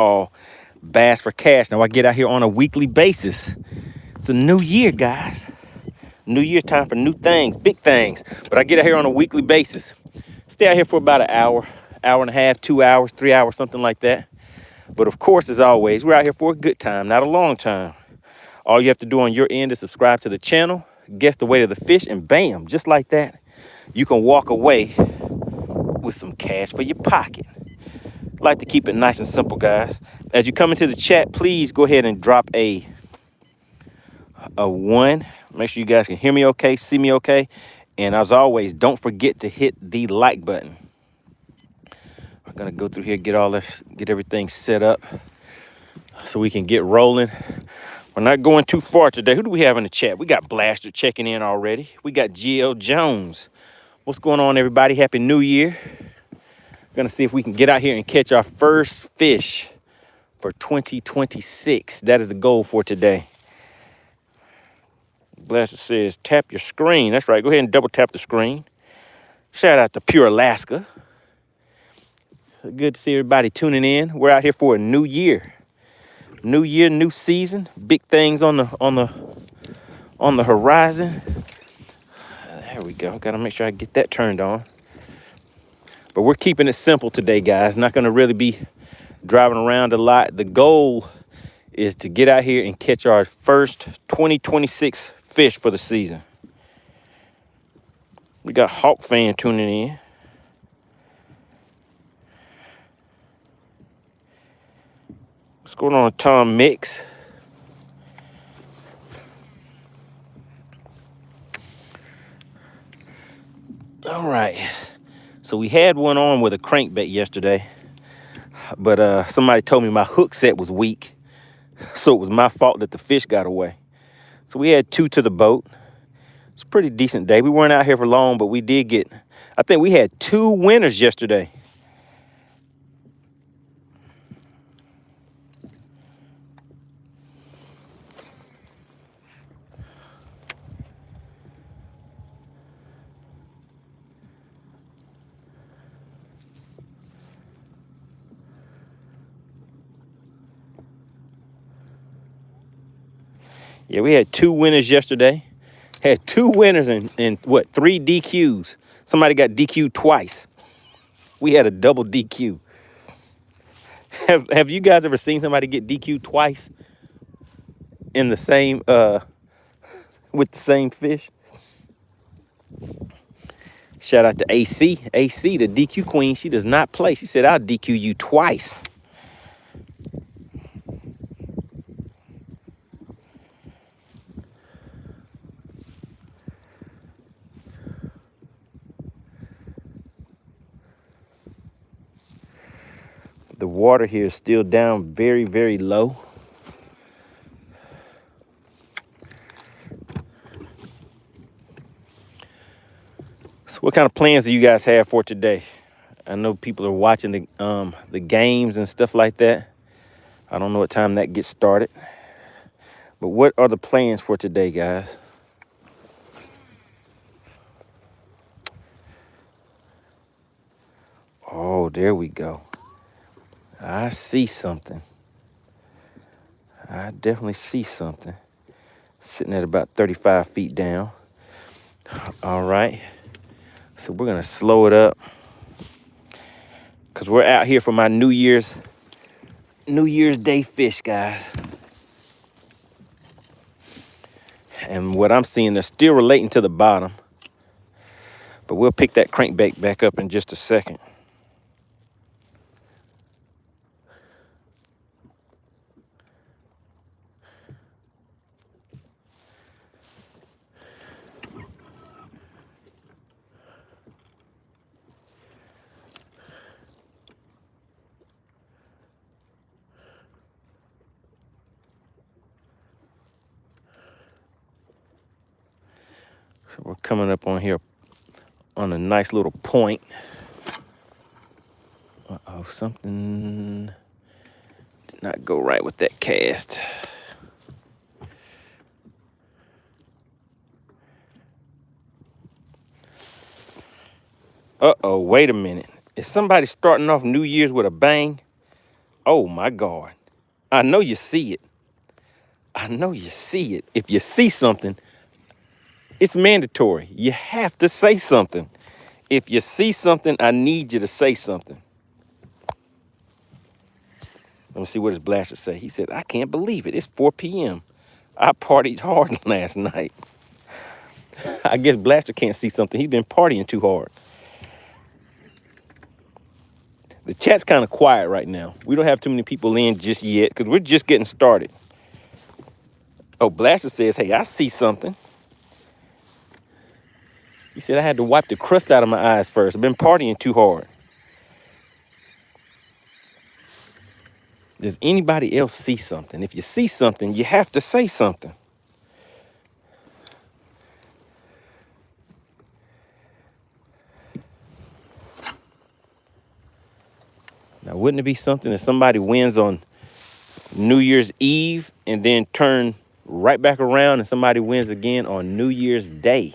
call Bass for Cash. Now I get out here on a weekly basis. It's a new year, guys. New year, time for new things, big things. But I get out here on a weekly basis. Stay out here for about an hour, hour and a half, 2 hours, 3 hours, something like that. But of course, as always, we're out here for a good time, not a long time. All you have to do on your end is subscribe to the channel, guess the weight of the fish, and bam, just like that, you can walk away with some cash for your pocket. Like to keep it nice and simple, guys. As you come into the chat, please go ahead and drop a 1. Make sure you guys can hear me okay, see me okay. And as always, don't forget to hit the like button. We're gonna go through here, get everything set up so we can get rolling. We're not going too far today. Who do we have in the chat? We got Blaster checking in already. We got GL Jones. What's going on, everybody? Happy New Year. We're gonna see if we can get out here and catch our first fish for 2026. That is the goal for today. Blaster says, tap your screen. That's right, go ahead and double tap the screen. Shout out to Pure Alaska. Good to see everybody tuning in. We're out here for a new year. New year, new season. Big things on the horizon. There we go. Gotta make sure I get that turned on. But we're keeping it simple today, guys. Not gonna really be driving around a lot. The goal is to get out here and catch our first 2026 fish for the season. We got Hawk Fan tuning in. What's going on, Tom Mix? All right. So we had one on with a crankbait yesterday, but somebody told me my hook set was weak. So it was my fault that the fish got away. So we had 2 to the boat. It's a pretty decent day. We weren't out here for long, but we did get, I think we had 2 winners yesterday. Yeah, we had 2 winners yesterday. Had 2 winners and what, 3 DQs. Somebody got DQ'd twice. We had a double DQ. Have you guys ever seen somebody get DQ'd twice in the same, with the same fish? Shout out to AC. AC, the DQ queen, she does not play. She said, I'll DQ you twice. The water here is still down very, very low. So what kind of plans do you guys have for today? I know people are watching the games and stuff like that. I don't know what time that gets started. But what are the plans for today, guys? Oh, there we go. I see something. I definitely see something. Sitting at about 35 feet down. All right. So we're gonna slow it up because we're out here for my New Year's Day fish, guys. And what I'm seeing, they're still relating to the bottom. But we'll pick that crankbait back up in just a second. So we're coming up on here on a nice little point. Uh-oh, something did not go right with that cast. Uh-oh, wait a minute. Is somebody starting off New Year's with a bang? Oh my God. I know you see it. I know you see it. If you see something, it's mandatory. You have to say something. If you see something, I need you to say something. Let me see what his blaster say. He said, I can't believe it. It's 4 p.m. I partied hard last night. I guess Blaster can't see something. He's been partying too hard. The chat's kind of quiet right now. We don't have too many people in just yet because we're just getting started. Oh, Blaster says, hey, I see something. He said I had to wipe the crust out of my eyes first. I've been partying too hard. Does anybody else see something? If you see something, you have to say something. Now, wouldn't it be something if somebody wins on New Year's Eve and then turn right back around and somebody wins again on New Year's Day?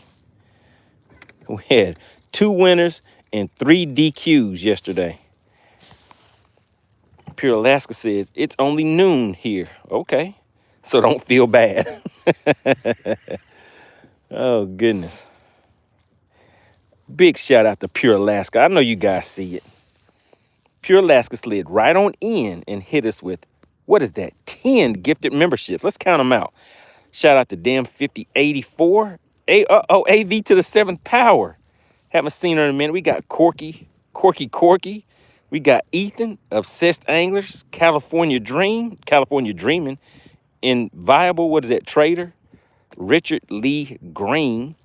We had 2 winners and 3 DQs yesterday. Pure Alaska says, it's only noon here. Okay, so don't feel bad. Oh, goodness. Big shout out to Pure Alaska. I know you guys see it. Pure Alaska slid right on in and hit us with, what is that, 10 gifted memberships. Let's count them out. Shout out to Damn 5084. AV to the 7th power. Haven't seen her in a minute. We got Corky. We got Ethan, Obsessed Anglers, California Dreaming, Inviable, what is that, Trader, Richard Lee Green.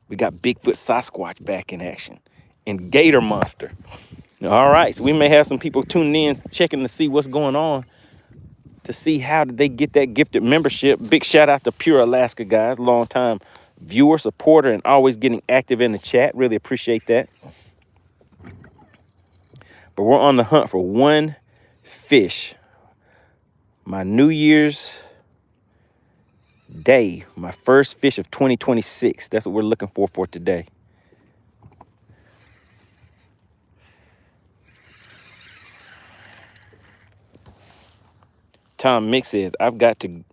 We got Bigfoot Sasquatch back in action, and Gator Monster. All right, so we may have some people tuning in, checking to see what's going on, to see how did they get that gifted membership. Big shout out to Pure Alaska, guys, long time viewer, supporter, and always getting active in the chat. Really appreciate that. But we're on the hunt for 1 fish. My New Year's Day, my first fish of 2026. That's what we're looking for today. Tom Mix says, I've got to,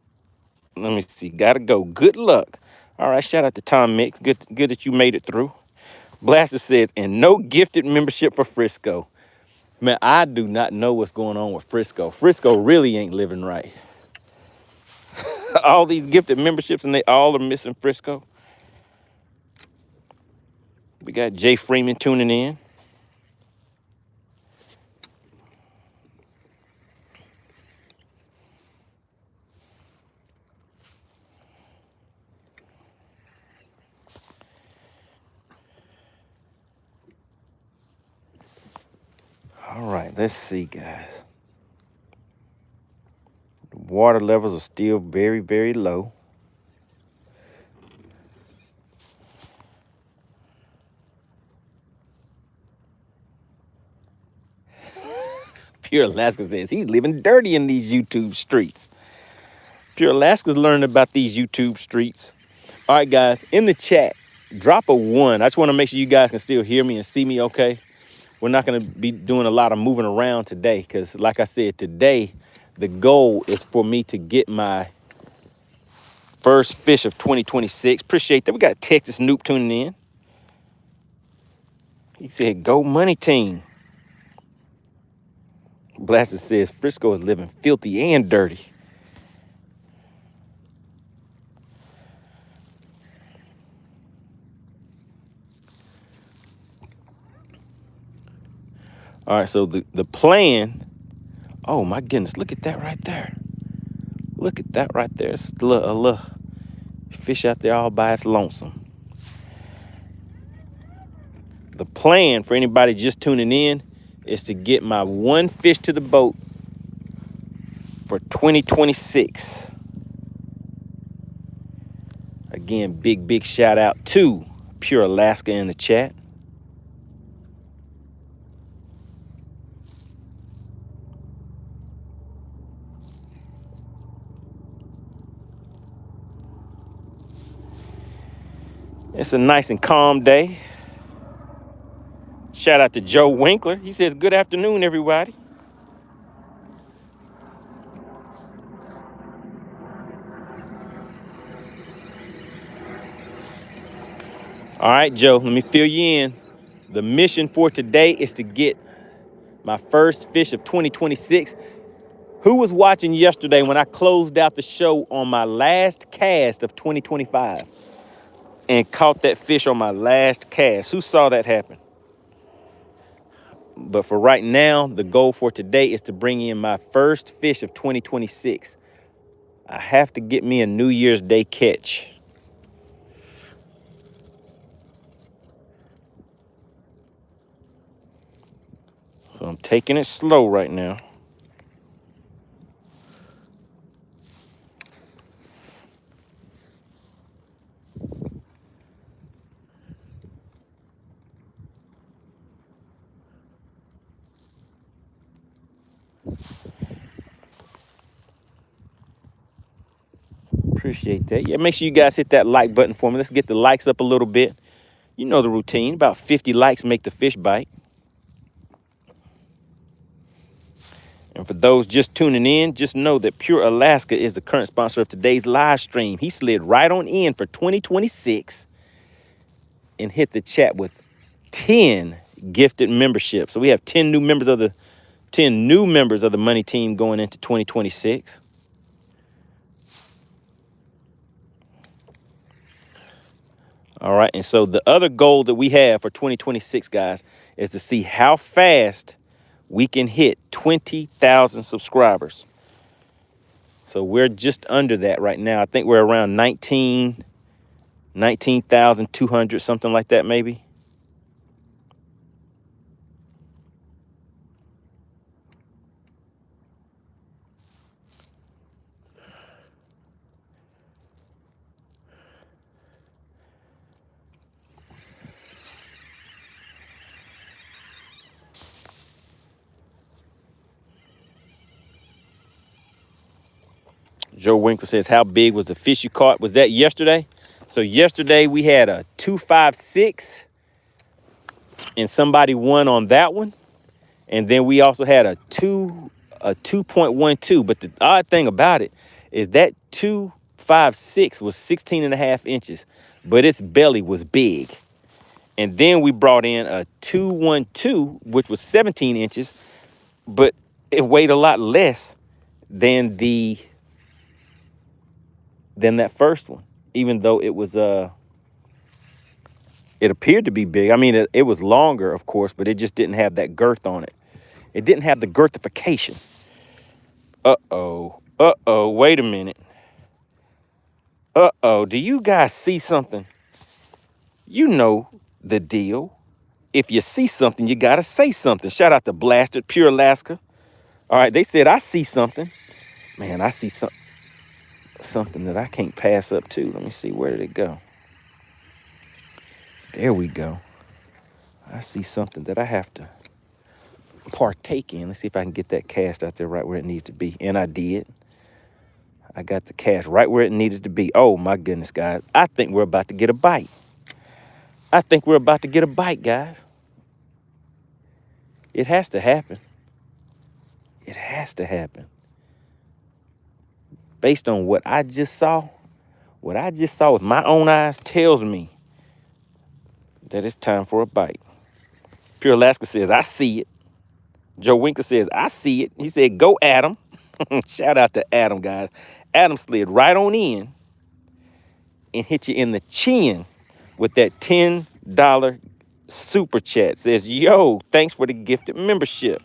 let me see, gotta go. Good luck. All right, shout out to Tom Mix. Good that you made it through. Blaster says, and no gifted membership for Frisco. Man, I do not know what's going on with Frisco. Frisco really ain't living right. All these gifted memberships and they all are missing Frisco. We got Jay Freeman tuning in. All right, let's see, guys. The water levels are still very, very low. Pure Alaska says he's living dirty in these YouTube streets. Pure Alaska's learning about these YouTube streets. All right, guys, in the chat, drop a 1. I just want to make sure you guys can still hear me and see me okay. We're not going to be doing a lot of moving around today because, like I said, today, the goal is for me to get my first fish of 2026. Appreciate that. We got Texas Noop tuning in. He said, go MoneyTeam. Blaster says, Frisco is living filthy and dirty. All right, so the plan, oh my goodness, look at that right there. Look at that right there. It's a little fish out there all by its lonesome. The plan for anybody just tuning in is to get my 1 fish to the boat for 2026. Again, big shout out to Pure Alaska in the chat. It's a nice and calm day. Shout out to Joe Winkler. He says, good afternoon, everybody. All right, Joe, let me fill you in. The mission for today is to get my first fish of 2026. Who was watching yesterday when I closed out the show on my last cast of 2025 and caught that fish on my last cast? Who saw that happen? But for right now, the goal for today is to bring in my first fish of 2026. I have to get me a New Year's Day catch. So I'm taking it slow right now. Appreciate that. Yeah, make sure you guys hit that like button for me. Let's get the likes up a little bit. You know the routine. About 50 likes make the fish bite. And for those just tuning in, just know that Pure Alaska is the current sponsor of today's live stream. He slid right on in for 2026 and hit the chat with 10 gifted memberships. So we have 10 new members of the Money Team going into 2026. All right, and so the other goal that we have for 2026, guys, is to see how fast we can hit 20,000 subscribers. So we're just under that right now. I think we're around 19,200, something like that, maybe. Joe Winkler says, how big was the fish you caught? Was that yesterday? So yesterday we had a 256 and somebody won on that one. And then we also had a 2.12. But the odd thing about it is that 256 was 16 and a half inches, but its belly was big. And then we brought in a 212, which was 17 inches, but it weighed a lot less than that first one, even though it was it appeared to be big. I mean, it was longer, of course, but it just didn't have that girth on it. It didn't have the girthification. Wait a minute. Do you guys see something? You know the deal. If you see something, you gotta say something. Shout out to Blasted, Pure Alaska. All right, they said, I see something. Man, I see something that I can't pass up to. Let me see, where did it go? There we go. I see something that I have to partake in. Let's see if I can get that cast out there right where it needs to be. And I did. I got the cast right where it needed to be. Oh my goodness, guys. I think we're about to get a bite. guys. It has to happen. It has to happen. Based on what I just saw with my own eyes tells me that it's time for a bite. Pure Alaska says, I see it. Joe Winkler says, I see it. He said, go Adam. Shout out to Adam, guys. Adam slid right on in and hit you in the chin with that $10 super chat. Says, yo, thanks for the gifted membership.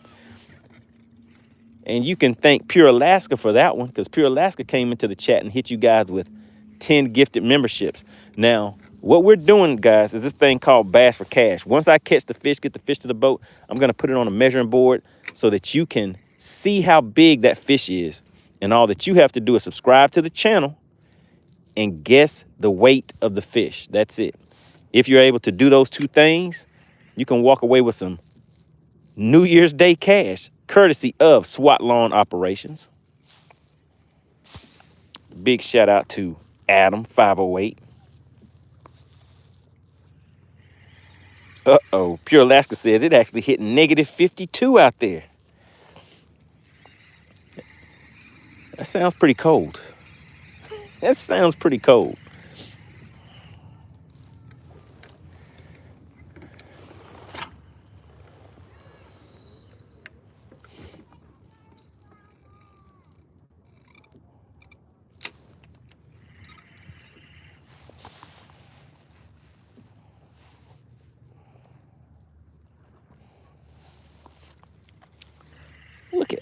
And you can thank Pure Alaska for that one, because Pure Alaska came into the chat and hit you guys with 10 gifted memberships. Now, what we're doing, guys, is this thing called Bass for Cash. Once I catch the fish, get the fish to the boat, I'm going to put it on a measuring board so that you can see how big that fish is. And all that you have to do is subscribe to the channel and guess the weight of the fish. That's it. If you're able to do those two things, you can walk away with some New Year's Day cash, courtesy of SWAT Lawn Operations. Big shout out to Adam 508. Pure Alaska says it actually hit negative 52 out there. That sounds pretty cold. That sounds pretty cold.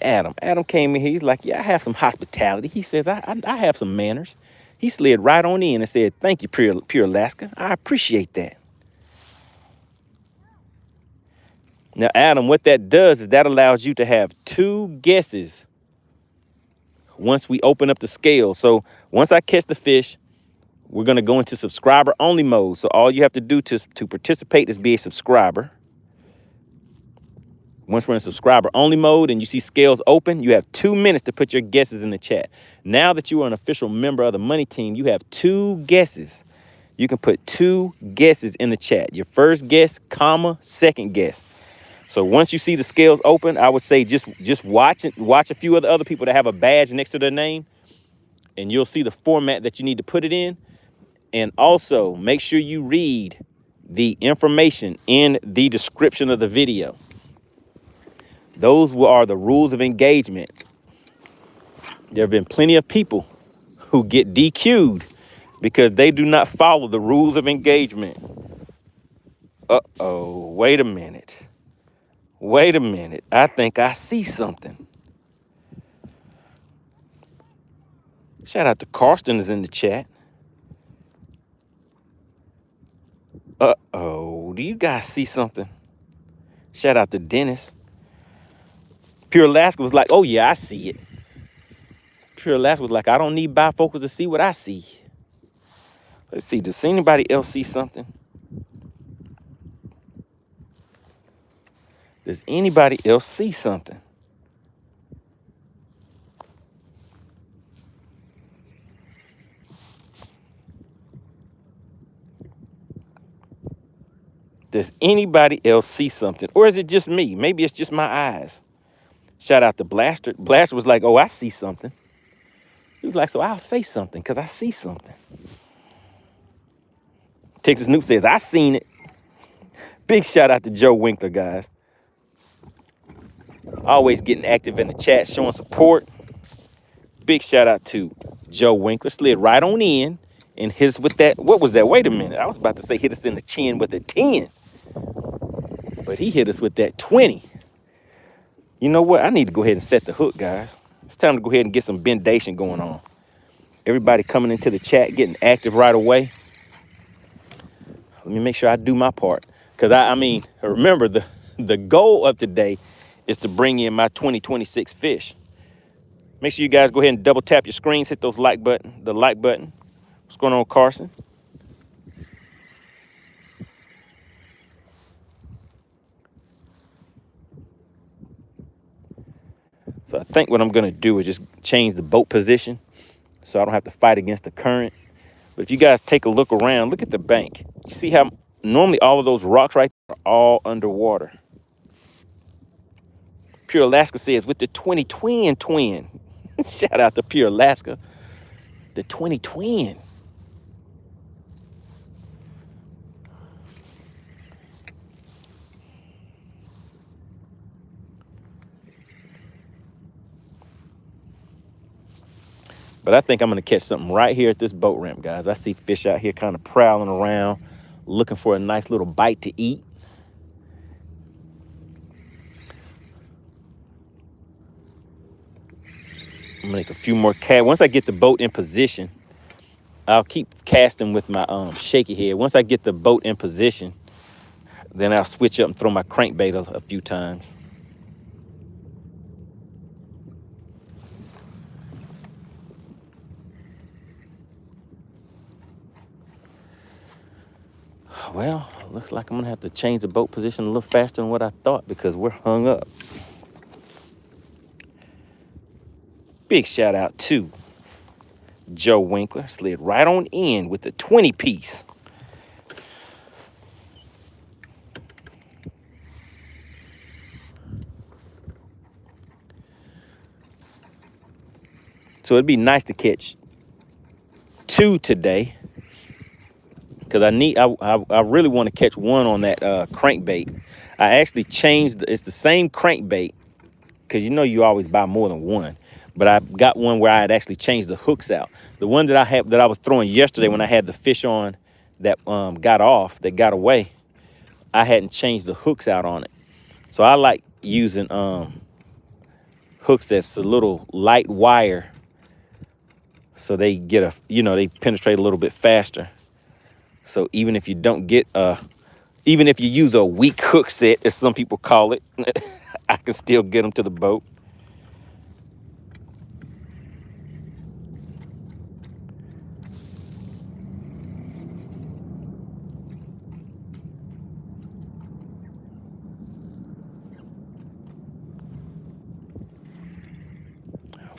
Adam. Adam came in here. He's like, yeah, I have some hospitality. He says, I have some manners. He slid right on in and said, thank you, Pure Alaska. I appreciate that. Now, Adam, what that does is that allows you to have 2 guesses once we open up the scale. So once I catch the fish, we're going to go into subscriber only mode. So all you have to do to participate is be a subscriber. Once we're in subscriber only mode and you see scales open, you have 2 minutes to put your guesses in the chat. Now that you are an official member of the Money Team, you have 2 guesses. You can put 2 guesses in the chat. Your first guess, comma, second guess. So once you see the scales open, I would say just watch it. Watch a few of the other people that have a badge next to their name, and you'll see the format that you need to put it in. And also make sure you read the information in the description of the video. Those are the rules of engagement. There have been plenty of people who get DQ'd because they do not follow the rules of engagement. Uh-oh, wait a minute. Wait a minute. I think I see something. Shout out to Karsten is in the chat. Uh-oh, do you guys see something? Shout out to Dennis. Pure Alaska was like, oh yeah, I see it. Pure Alaska was like, I don't need bifocals to see what I see. Let's see, does anybody else see something? Does anybody else see something? Does anybody else see something? Or is it just me? Maybe it's just my eyes. Shout out to Blaster. Blaster was like, oh, I see something. He was like, so I'll say something because I see something. Texas Snoop says, I seen it. Big shout out to Joe Winkler, guys. Always getting active in the chat, showing support. Big shout out to Joe Winkler. Slid right on in and hit us with that. What was that? Wait a minute. I was about to say hit us in the chin with a 10. But he hit us with that 20. You know what? I need to go ahead and set the hook, guys. It's time to go ahead and get some bendation going on. Everybody coming into the chat, getting active right away. Let me make sure I do my part. Because, I mean, remember, the goal of today is to bring in my 2026 fish. Make sure you guys go ahead and double tap your screens, hit those the like button. What's going on, Carson? So I think what I'm going to do is just change the boat position so I don't have to fight against the current. But if you guys take a look around, look at the bank. You see how normally all of those rocks right there are all underwater. Pure Alaska says with the 20 twin. Shout out to Pure Alaska. The 20 twin. But I think I'm going to catch something right here at this boat ramp, guys. I see fish out here kind of prowling around, looking for a nice little bite to eat. I'm going to make a few more casts. Once I get the boat in position, I'll keep casting with my shaky head. Once I get the boat in position, then I'll switch up and throw my crankbait a few times. Well, looks like I'm going to have to change the boat position a little faster than what I thought because we're hung up. Big shout out to Joe Winkler. Slid right on in with the 20 piece. So it'd be nice to catch 2 today. Because I really want to catch 1 on that crankbait. I actually changed, it's the same crankbait, because you know you always buy more than 1. But I got one where I had actually changed the hooks out. The one that I was throwing yesterday when I had the fish on that got away, I hadn't changed the hooks out on it. So I like using hooks that's a little light wire, so they get a, they penetrate a little bit faster. So even if you don't get even if you use a weak hook set, as some people call it, I can still get them to the boat.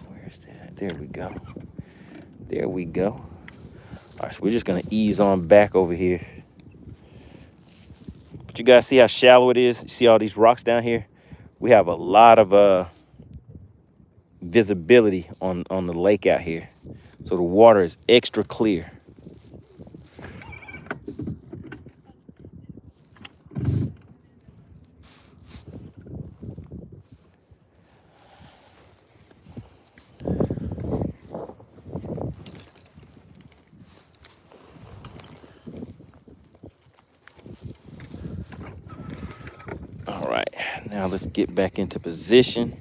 Where's that? There we go. There we go. All right, so we're just gonna ease on back over here. But you guys see how shallow it is? You see all these rocks down here? We have a lot of visibility on the lake out here. So the water is extra clear. All right, now let's get back into position.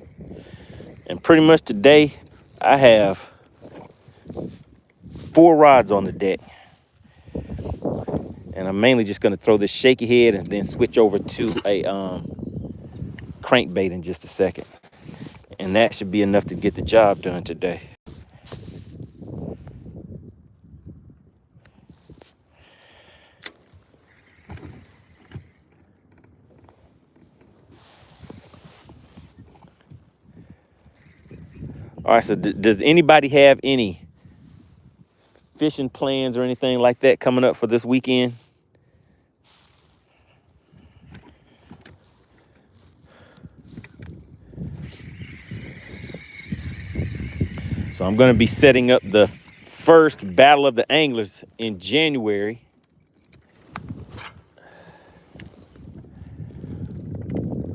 And pretty much today, I have 4 rods on the deck. And I'm mainly just gonna throw this shaky head and then switch over to a crankbait in just a second. And that should be enough to get the job done today. All right, so does anybody have any fishing plans or anything like that coming up for this weekend? So I'm going to be setting up the first Battle of the Anglers in January.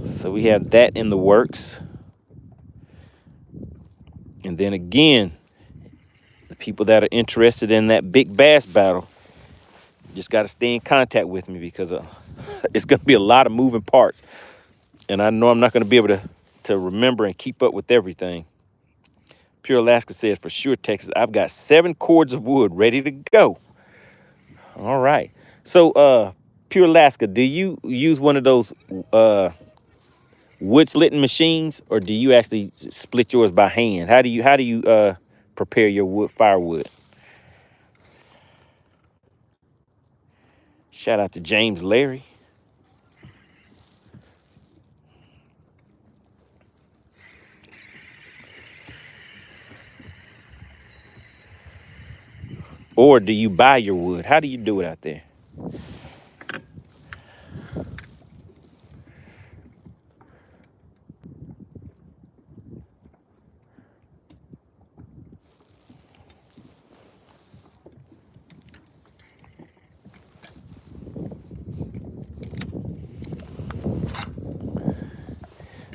So we have that in the works. And then again, the people that are interested in that big bass battle, just got to stay in contact with me, because it's going to be a lot of moving parts. And I know I'm not going to be able to remember and keep up with everything. Pure Alaska says, for sure, Texas, I've got 7 cords of wood ready to go. All right. So, Pure Alaska, do you use one of those wood slitting machines, or do you actually split yours by hand? How do you prepare your firewood? Shout out to James Larry. Or do you buy your wood? How do you do it out there?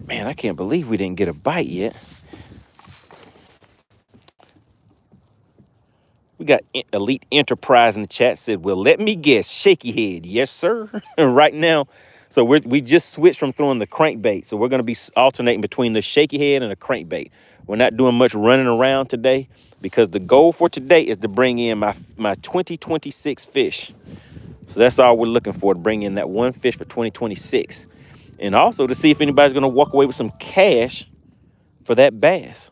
Man, I can't believe we didn't get a bite yet. We got Elite Enterprise in the chat, said, well, let me guess, shaky head. Yes, sir. Right now, so we just switched from throwing the crankbait. So we're going to be alternating between the shaky head and the crankbait. We're not doing much running around today, because the goal for today is to bring in my 2026 fish. So that's all we're looking for, to bring in that one fish for 2026. And also to see if anybody's going to walk away with some cash for that bass.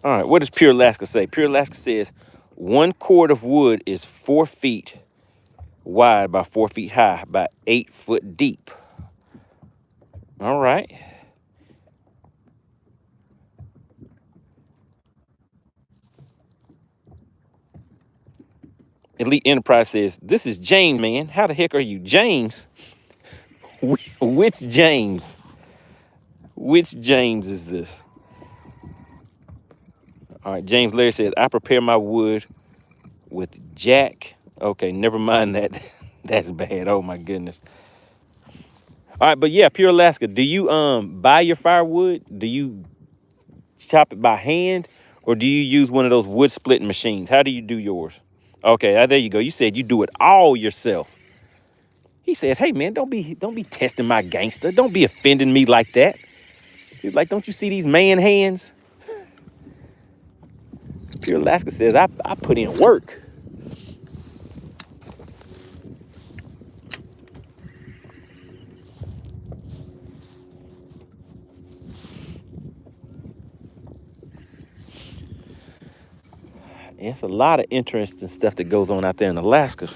All right, what does Pure Alaska say? Pure Alaska says 1 cord of wood is 4 feet wide by 4 feet high by 8 foot deep. All right. Elite Enterprise says, this is James, man. How the heck are you? James? Which James? Which James is this? All right, James Larry says, I prepare my wood with Jack. Okay, never mind that. That's bad. Oh, my goodness. All right, but yeah, Pure Alaska, do you buy your firewood? Do you chop it by hand, or do you use one of those wood splitting machines? How do you do yours? Okay, there you go. You said you do it all yourself. He says, "Hey man, don't be testing my gangster. Don't be offending me like that." He's like, "Don't you see these man hands?" Pure Alaska says, "I put in work." And it's a lot of interesting stuff that goes on out there in Alaska.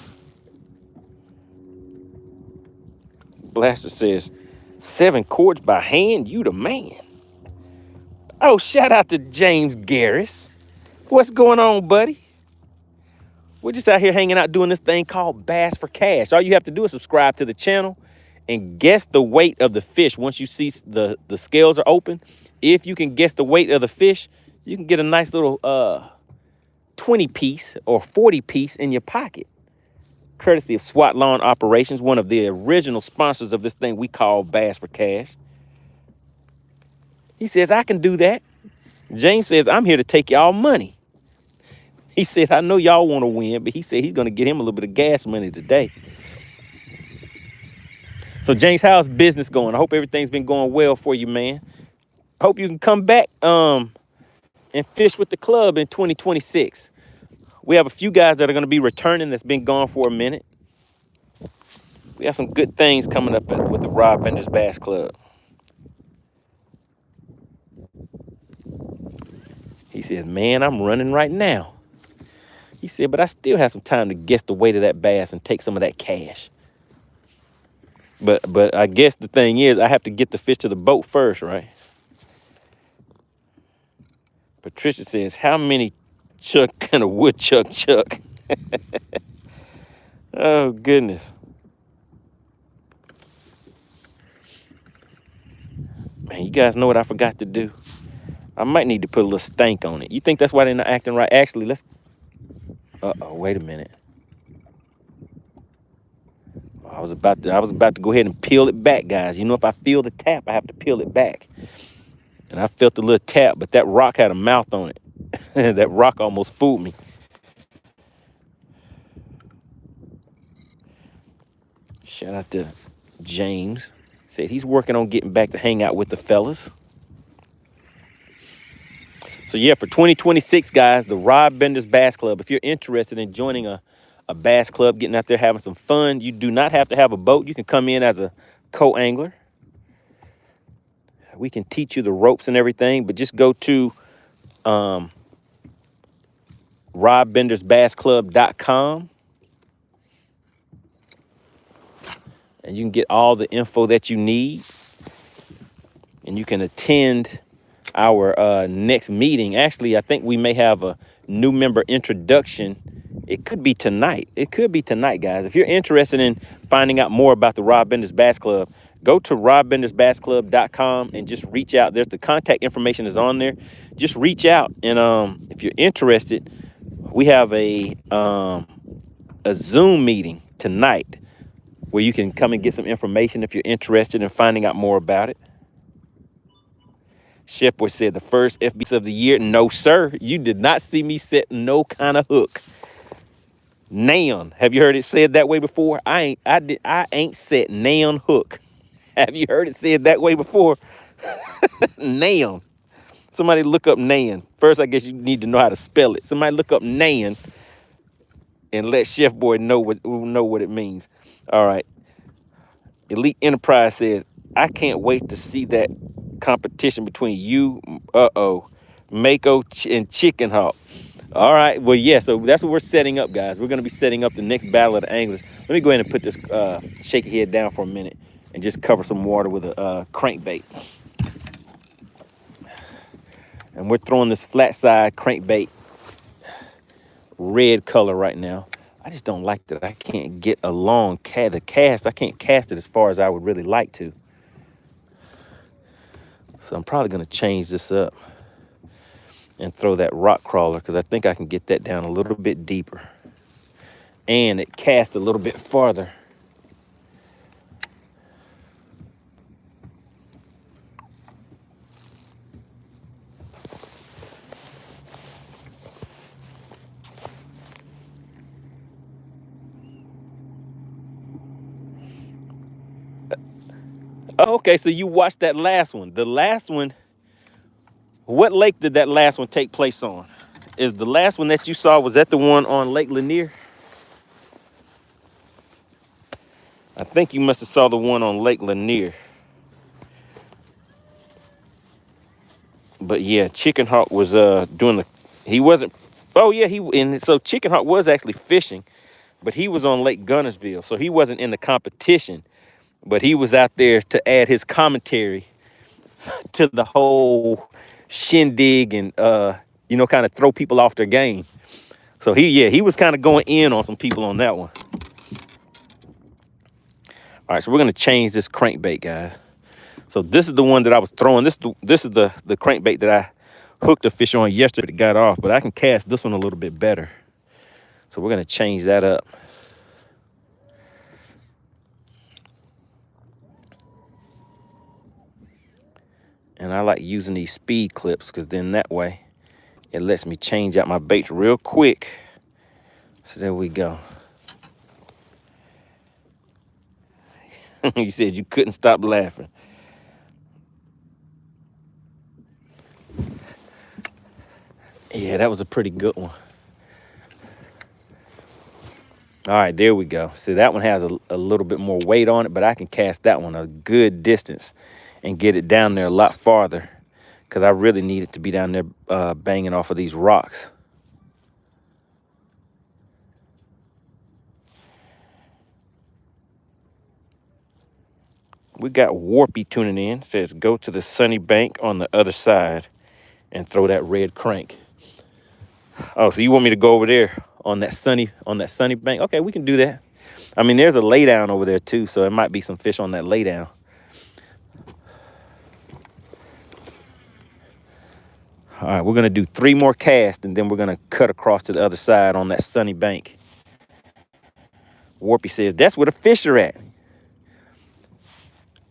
Blaster says, 7 quarts by hand, you the man. Oh, shout out to James Garris. What's going on, buddy? We're just out here hanging out doing this thing called Bass for Cash. All you have to do is subscribe to the channel and guess the weight of the fish. Once you see the scales are open, if you can guess the weight of the fish, you can get a nice little 20-piece or 40-piece in your pocket. Courtesy of SWAT Lawn Operations, one of the original sponsors of this thing we call Bass for Cash. He says, I can do that. James says, I'm here to take y'all money. He said, I know y'all want to win, but he said he's going to get him a little bit of gas money today. So, James, how's business going? I hope everything's been going well for you, man. I hope you can come back and fish with the club in 2026. We have a few guys that are going to be returning that's been gone for a minute. We have some good things coming up with the Rob Bender's Bass Club. He says, man, I'm running right now. He said, but I still have some time to guess the weight of that bass and take some of that cash. But I guess the thing is, I have to get the fish to the boat first, right? Patricia says, how many chuck can a woodchuck chuck? Oh, goodness. Man, you guys know what I forgot to do? I might need to put a little stank on it. You think that's why they're not acting right? Actually, let's... Uh-oh, wait a minute. I was about to go ahead and peel it back, guys. You know, if I feel the tap, I have to peel it back. And I felt a little tap, but that rock had a mouth on it. That rock almost fooled me. Shout out to James. Said he's working on getting back to hang out with the fellas. So yeah, for 2026, guys, the Rob Bender's Bass Club. If you're interested in joining a bass club, getting out there having some fun, you do not have to have a boat. You can come in as a co-angler. We can teach you the ropes and everything, but just go to robbendersbassclub.com and you can get all the info that you need, and you can attend our next meeting. Actually, I think we may have a new member introduction. It could be tonight. It could be tonight, guys. If you're interested in finding out more about the Rob Bender's Bass Club, go to robbendersbassclub.com and just reach out. There's the contact information is on there. Just reach out, and if you're interested, we have a Zoom meeting tonight where you can come and get some information if you're interested in finding out more about it. Chef Boy said the first FBS of the year. No, sir. You did not see me set no kind of hook. Nan. Have you heard it said that way before? I ain't set nan hook. Have you heard it said that way before? Nan. Somebody look up Nan. First, I guess you need to know how to spell it. Somebody look up Nan and let Chef Boy know what it means. All right. Elite Enterprise says, I can't wait to see that competition between you, Mako and Chicken Hawk. All right. Well, yeah, so that's what we're setting up, guys. We're going to be setting up the next Battle of the Anglers. Let me go ahead and put this shaky head down for a minute and just cover some water with a crankbait. And we're throwing this flat side crankbait red color right now. I just don't like that I can't get a long the cast. I can't cast it as far as I would really like to. So I'm probably going to change this up and throw that rock crawler, because I think I can get that down a little bit deeper. And it casts a little bit farther. Oh, okay, so you watched that last one. The last one, what lake did that last one take place on? Is the last one that you saw, was that the one on Lake Lanier? I think you must have saw the one on Lake Lanier. But yeah, Chicken Hawk was doing the, he wasn't, oh yeah, and so Chicken Hawk was actually fishing, but he was on Lake Gunnersville, so he wasn't in the competition, but he was out there to add his commentary to the whole shindig and you know, kind of throw people off their game. So he was kind of going in on some people on that one. All right, so we're gonna change this crankbait, guys. So this is the one that I was throwing. This is the crankbait that I hooked a fish on yesterday that got off, but I can cast this one a little bit better. So we're gonna change that up. And I like using these speed clips because then that way it lets me change out my baits real quick. So there we go. You said you couldn't stop laughing. Yeah, that was a pretty good one. All right, there we go. See, that one has a little bit more weight on it, but I can cast that one a good distance and get it down there a lot farther because I really need it to be down there banging off of these rocks. We got Warpy tuning in. Says, go to the sunny bank on the other side and throw that red crank. Oh, so you want me to go over there on that sunny bank? Okay, we can do that. I mean, there's a laydown over there too, so there might be some fish on that laydown. All right, we're gonna do 3 more casts and then we're gonna cut across to the other side on that sunny bank. Warpy says, that's where the fish are at.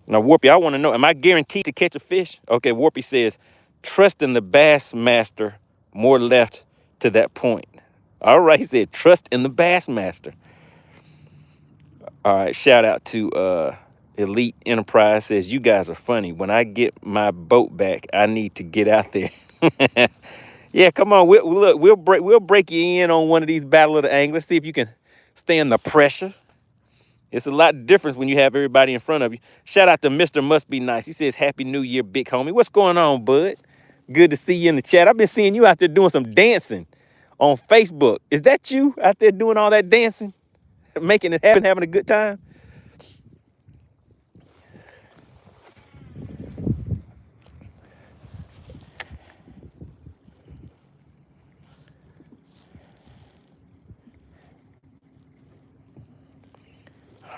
Now, Warpy, I want to know, am I guaranteed to catch a fish? Okay, Warpy says, trust in the Bass Master, more left to that point. All right, he said, trust in the Bass Master. All right, shout out to Elite Enterprise, says, you guys are funny. When I get my boat back, I need to get out there. Yeah, come on, we'll break you in on one of these Battle of the Anglers, see if you can stand the pressure. It's a lot different when you have everybody in front of you. Shout out to Mr. Must Be Nice. He says, Happy New Year, big homie. What's going on, bud? Good to see you in the chat. I've been seeing you out there doing some dancing on Facebook. Is that you out there doing all that dancing? Making it happen, having a good time?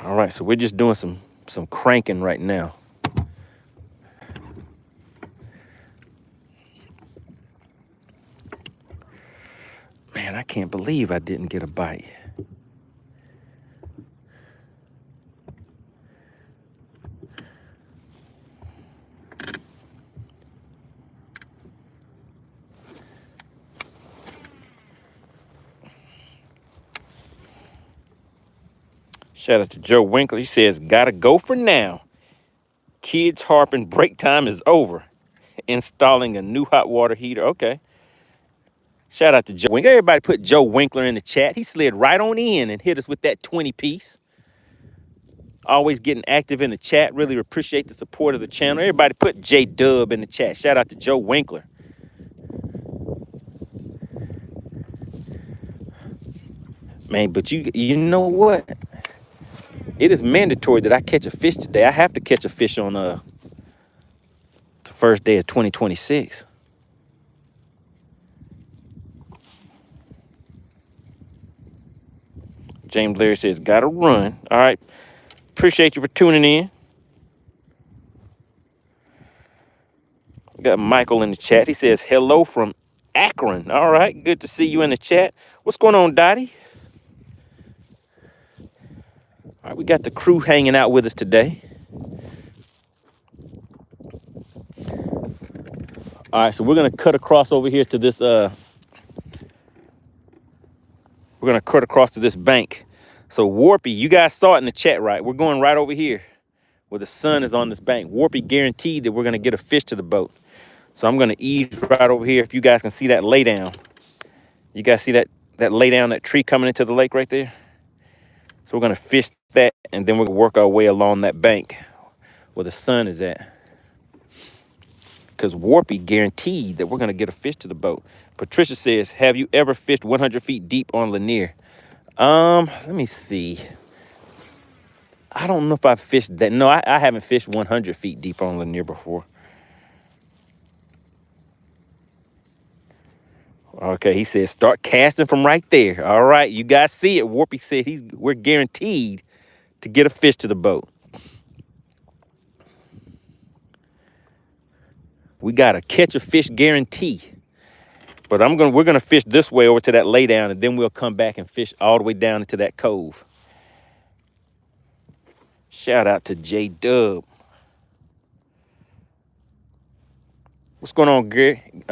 All right, so we're just doing some cranking right now. Man, I can't believe I didn't get a bite. Shout out to Joe Winkler. He says, gotta go for now. Kids harping, break time is over. Installing a new hot water heater. Okay. Shout out to Joe Winkler. Everybody put Joe Winkler in the chat. He slid right on in and hit us with that 20 piece. Always getting active in the chat. Really appreciate the support of the channel. Everybody put J Dub in the chat. Shout out to Joe Winkler. Man, but you know what? It is mandatory that I catch a fish today. I have to catch a fish on the first day of 2026. James Larry says, gotta run. All right. Appreciate you for tuning in. Got Michael in the chat. He says, hello from Akron. All right. Good to see you in the chat. What's going on, Dottie? All right, we got the crew hanging out with us today. All right, so we're gonna cut across over here to this. We're gonna cut across to this bank. So Warpy, you guys saw it in the chat, right? We're going right over here. where the sun is on this bank. Warpy guaranteed that we're gonna get a fish to the boat. So I'm gonna ease right over here. If you guys can see that lay down. You guys see that lay down, that tree coming into the lake right there? So we're gonna fish that, and then we're gonna work our way along that bank where the sun is at. Because Warpy guaranteed that we're gonna get a fish to the boat. Patricia says, have you ever fished 100 feet deep on Lanier? Let me see. I don't know if I've fished that. No, I haven't fished 100 feet deep on Lanier before. Okay, he says start casting from right there. All right, you guys see it. Warpy said we're guaranteed to get a fish to the boat. We got a catch a fish guarantee. But we're gonna fish this way over to that lay down, and then we'll come back and fish all the way down into that cove. Shout out to J Dub. What's going on, Greg?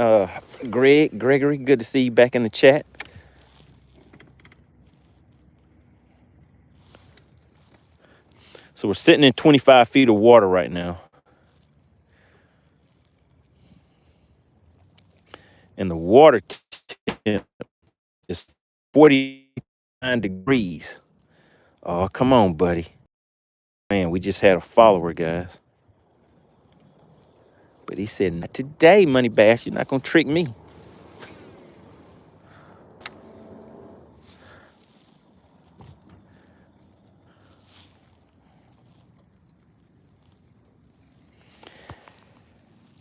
Gregory, good to see you back in the chat. So we're sitting in 25 feet of water right now. And the water temp is 49 degrees. Oh, come on, buddy. Man, we just had a follower, guys. But he said, not today, MoneyBass. You're not going to trick me.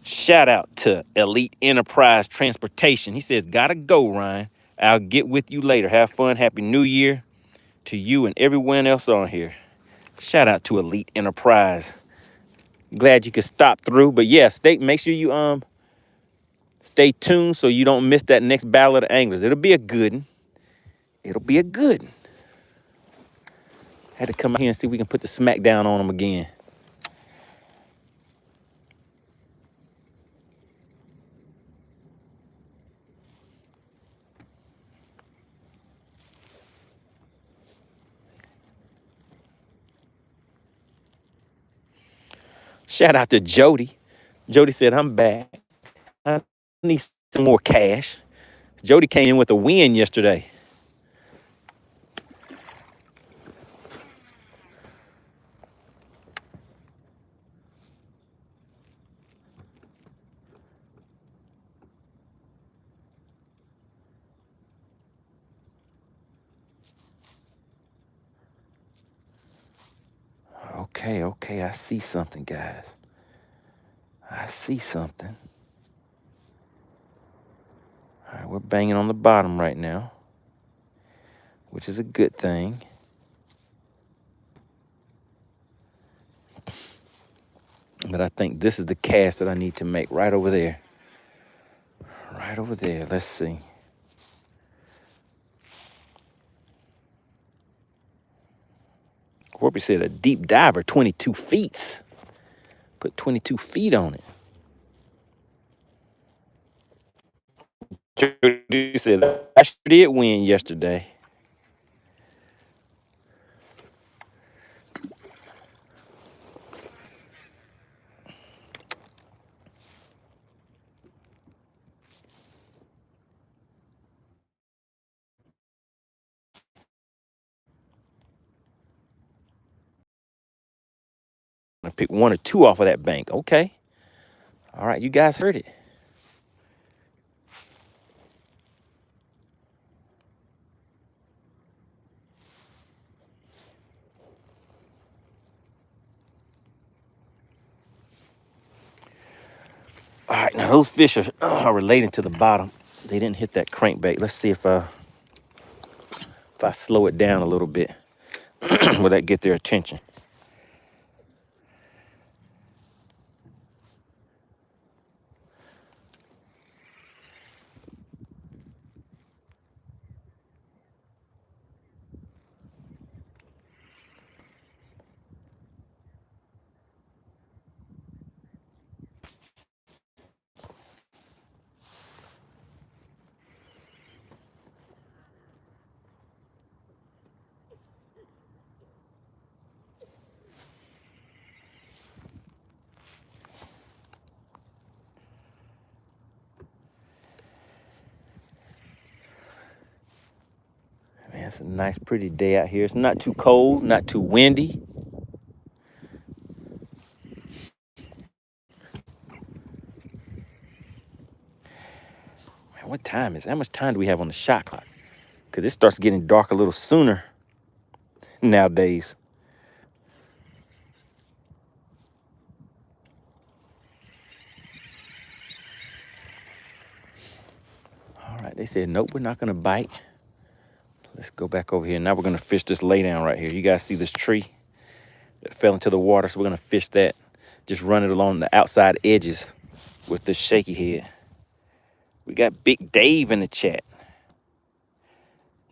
Shout out to Elite Enterprise Transportation. He says, gotta go, Ryan. I'll get with you later. Have fun. Happy New Year to you and everyone else on here. Shout out to Elite Enterprise. Glad you could stop through. But yeah, make sure you stay tuned so you don't miss that next Battle of the Anglers. It'll be a good one. It'll be a good one. Had to come out here and see if we can put the smack down on them again. Shout out to Jody. Jody said, I'm back. I need some more cash. Jody came in with a win yesterday. Okay, I see something, guys. I see something. All right, we're banging on the bottom right now, which is a good thing. But I think this is the cast that I need to make right over there. Right over there. Let's see. Corby said a deep diver, 22 feet. Put 22 feet on it. Jody said, I sure did win yesterday. I picked 1 or 2 off of that bank. Okay. All right, you guys heard it. All right, now those fish are relating to the bottom. They didn't hit that crankbait. Let's see if I slow it down a little bit. Will that get their attention? It's a nice, pretty day out here. It's not too cold, not too windy. Man, what time is it? How much time do we have on the shot clock? Because it starts getting dark a little sooner nowadays. All right, they said, nope, we're not going to bite. Let's go back over here. Now we're going to fish this laydown right here. You guys see this tree that fell into the water? So we're going to fish that. Just run it along the outside edges with this shaky head. We got Big Dave in the chat.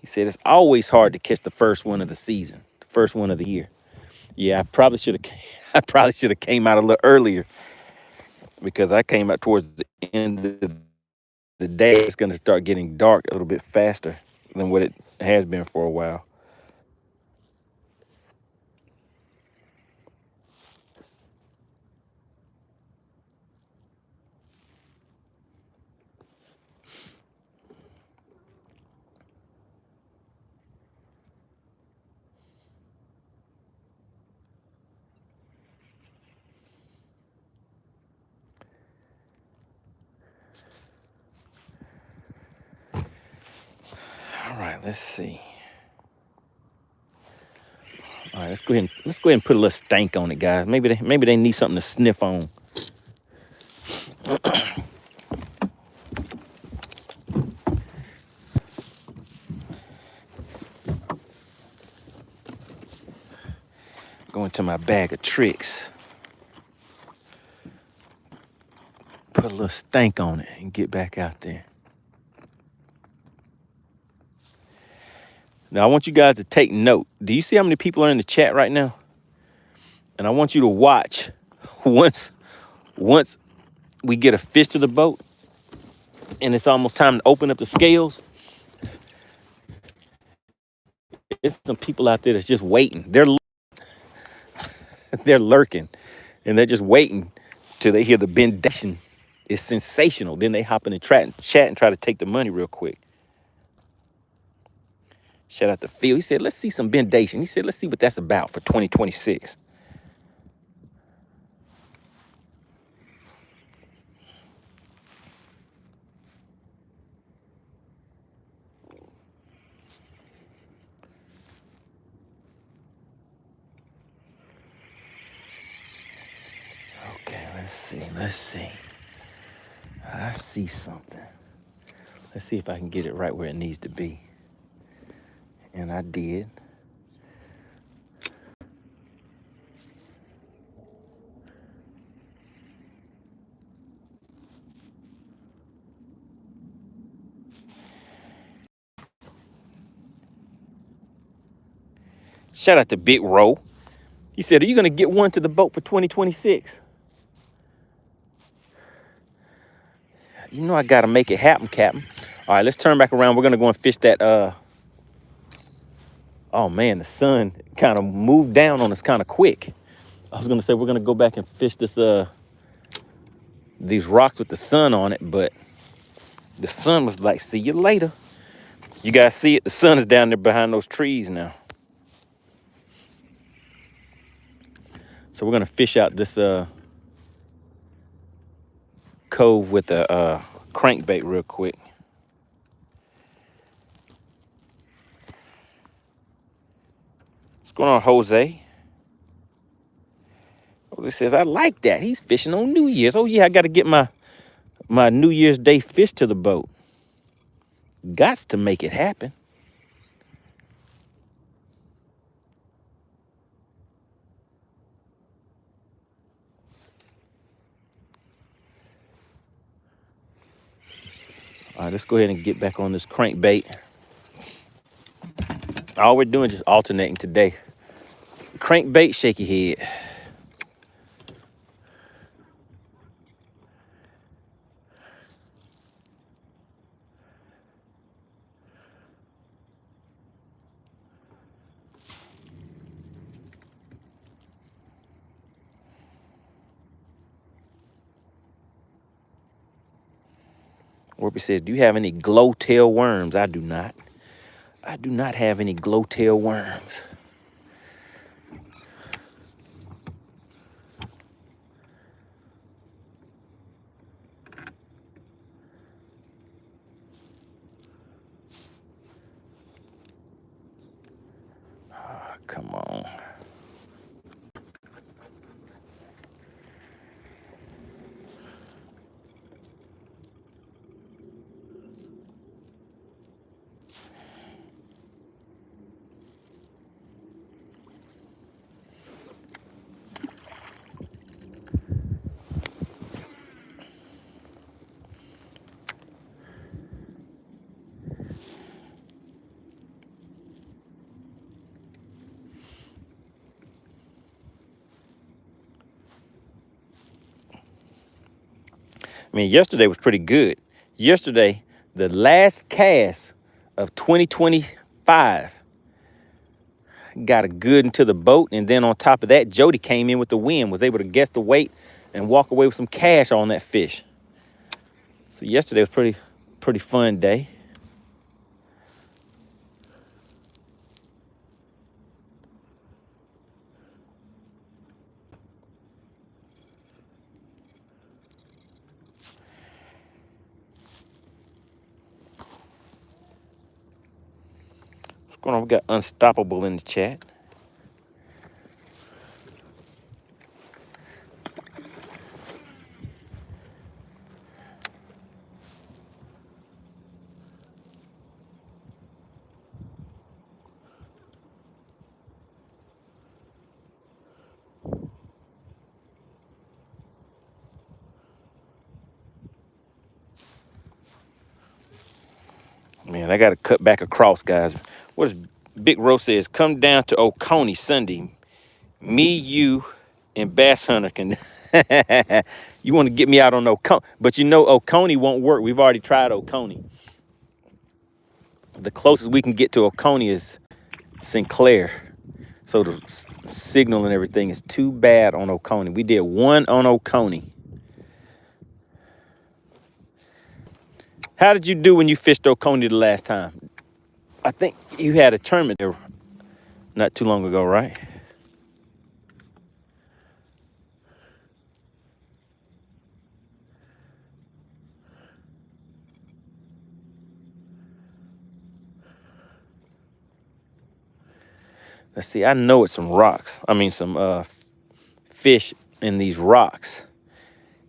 He said it's always hard to catch the first one of the season, the first one of the year. Yeah, I probably should have came out a little earlier, because I came out towards the end of the day. It's going to start getting dark a little bit faster than what it has been for a while. All right, let's see. All right, let's go ahead and put a little stank on it, guys. Maybe they need something to sniff on. Go into my bag of tricks. Put a little stank on it and get back out there. Now, I want you guys to take note. Do you see how many people are in the chat right now? And I want you to watch once we get a fish to the boat and it's almost time to open up the scales. There's some people out there that's just waiting. They're lurking, and they're just waiting till they hear the bendation. It's sensational. Then they hop in the chat and try to take the money real quick. Shout out to Phil. He said, let's see some bendation. He said, let's see what that's about for 2026. Okay, let's see. I see something. Let's see if I can get it right where it needs to be. And I did. Shout out to Big Ro. He said, are you going to get one to the boat for 2026? You know I got to make it happen, Captain. All right, let's turn back around. We're going to go and fish that. Oh, man, the sun kind of moved down on us kind of quick. I was going to say we're going to go back and fish this these rocks with the sun on it, but the sun was like, see you later. You guys see it? The sun is down there behind those trees now. So we're going to fish out this cove with a crankbait real quick. What's going on, Jose? Jose says, I like that. He's fishing on New Year's. Oh, yeah, I got to get my New Year's Day fish to the boat. Gots to make it happen. All right, let's go ahead and get back on this crankbait. All we're doing is just alternating today. Crankbait, shaky head. Warpy says, do you have any glow tail worms? I do not. I do not have any glowtail worms. Oh, come on. I mean, yesterday was pretty good. Yesterday, the last cast of 2025 got a good into the boat. And then on top of that, Jody came in with the wind, was able to guess the weight and walk away with some cash on that fish. So yesterday was pretty fun day. What's going on? We got Unstoppable in the chat. Man, I got to cut back across, guys. What does Big Rose says? Come down to Oconee Sunday. Me, you, and Bass Hunter can. You want to get me out on Oconee, but you know Oconee won't work. We've already tried Oconee. The closest we can get to Oconee is Sinclair. So the signal and everything is too bad on Oconee. We did one on Oconee. How did you do when you fished Oconee the last time? I think you had a tournament there not too long ago, right? Let's see, I know it's some rocks. I mean, some fish in these rocks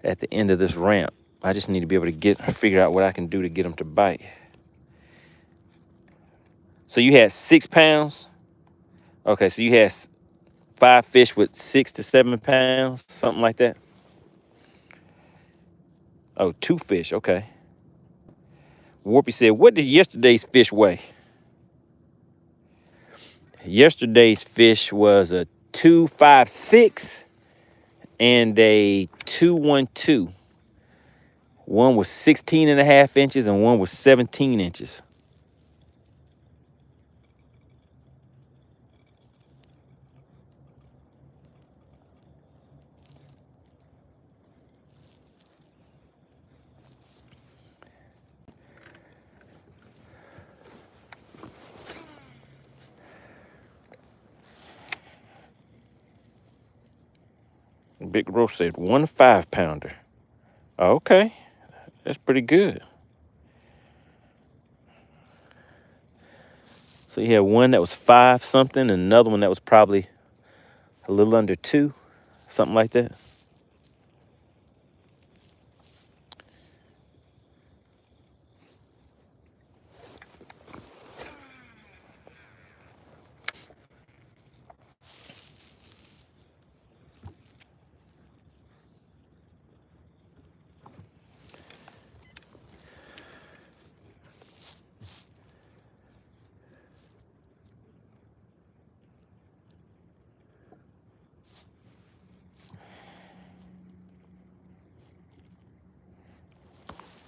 at the end of this ramp. I just need to be able to figure out what I can do to get them to bite. So you had 6 pounds? Okay, so you had 5 fish with 6 to 7 pounds, something like that? Oh, 2 fish, okay. Warpy said, what did yesterday's fish weigh? Yesterday's fish was a 256 and a 212. One was 16.5 inches and one was 17 inches. Big Rose said 1 5-pounder. Okay, that's pretty good. So you had one that was 5 something and another one that was probably a little under 2, something like that.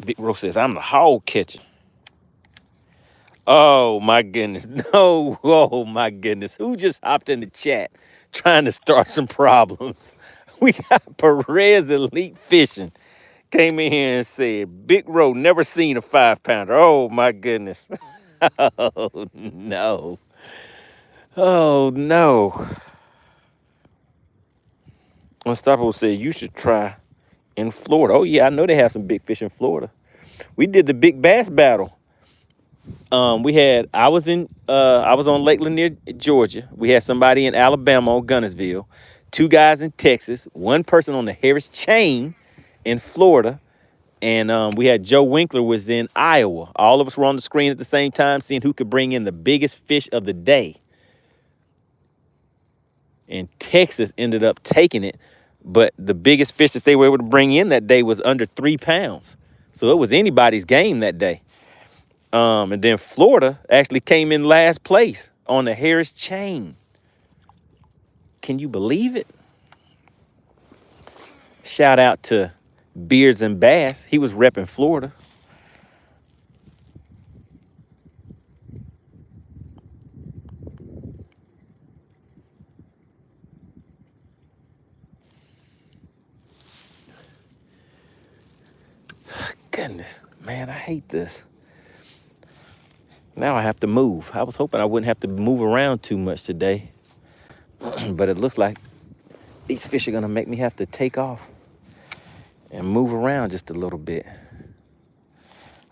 Big Rose says, I'm the hog catcher. Oh, my goodness. No. Oh, my goodness. Who just hopped in the chat trying to start some problems? We got Perez Elite Fishing. Came in here and said, Big Rose never seen a 5-pounder. Oh, my goodness. Oh, no. Oh, no. Unstoppable said you should try in Florida. Oh, yeah, I know they have some big fish in Florida. We did the big bass battle. I was on Lake Lanier, Georgia. We had somebody in Alabama on Gunnersville, 2 guys in Texas, 1 person on the Harris chain in Florida, and we had Joe Winkler was in Iowa. All of us were on the screen at the same time, seeing who could bring in the biggest fish of the day. And Texas ended up taking it, but the biggest fish that they were able to bring in that day was under 3 pounds. So it was anybody's game that day. And then Florida actually came in last place on the Harris chain. Can you believe it? Shout out to Beards and Bass. He was repping Florida. Goodness, man, I hate this. Now I have to move. I was hoping I wouldn't have to move around too much today. But it looks like these fish are gonna make me have to take off and move around just a little bit.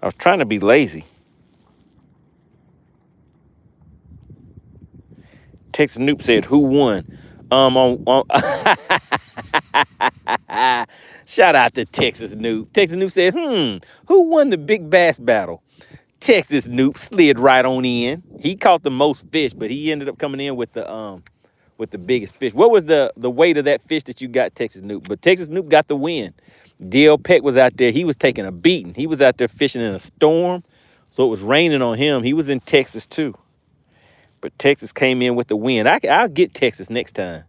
I was trying to be lazy. Texas Noop said, who won? Shout out to Texas Noop. Texas Noop said, who won the big bass battle? Texas Noop slid right on in. He caught the most fish, but he ended up coming in with the biggest fish. What was the weight of that fish that you got, Texas Noop? But Texas Noop got the win. DL Peck was out there. He was taking a beating. He was out there fishing in a storm, so it was raining on him. He was in Texas too. But Texas came in with the win. I'll get Texas next time.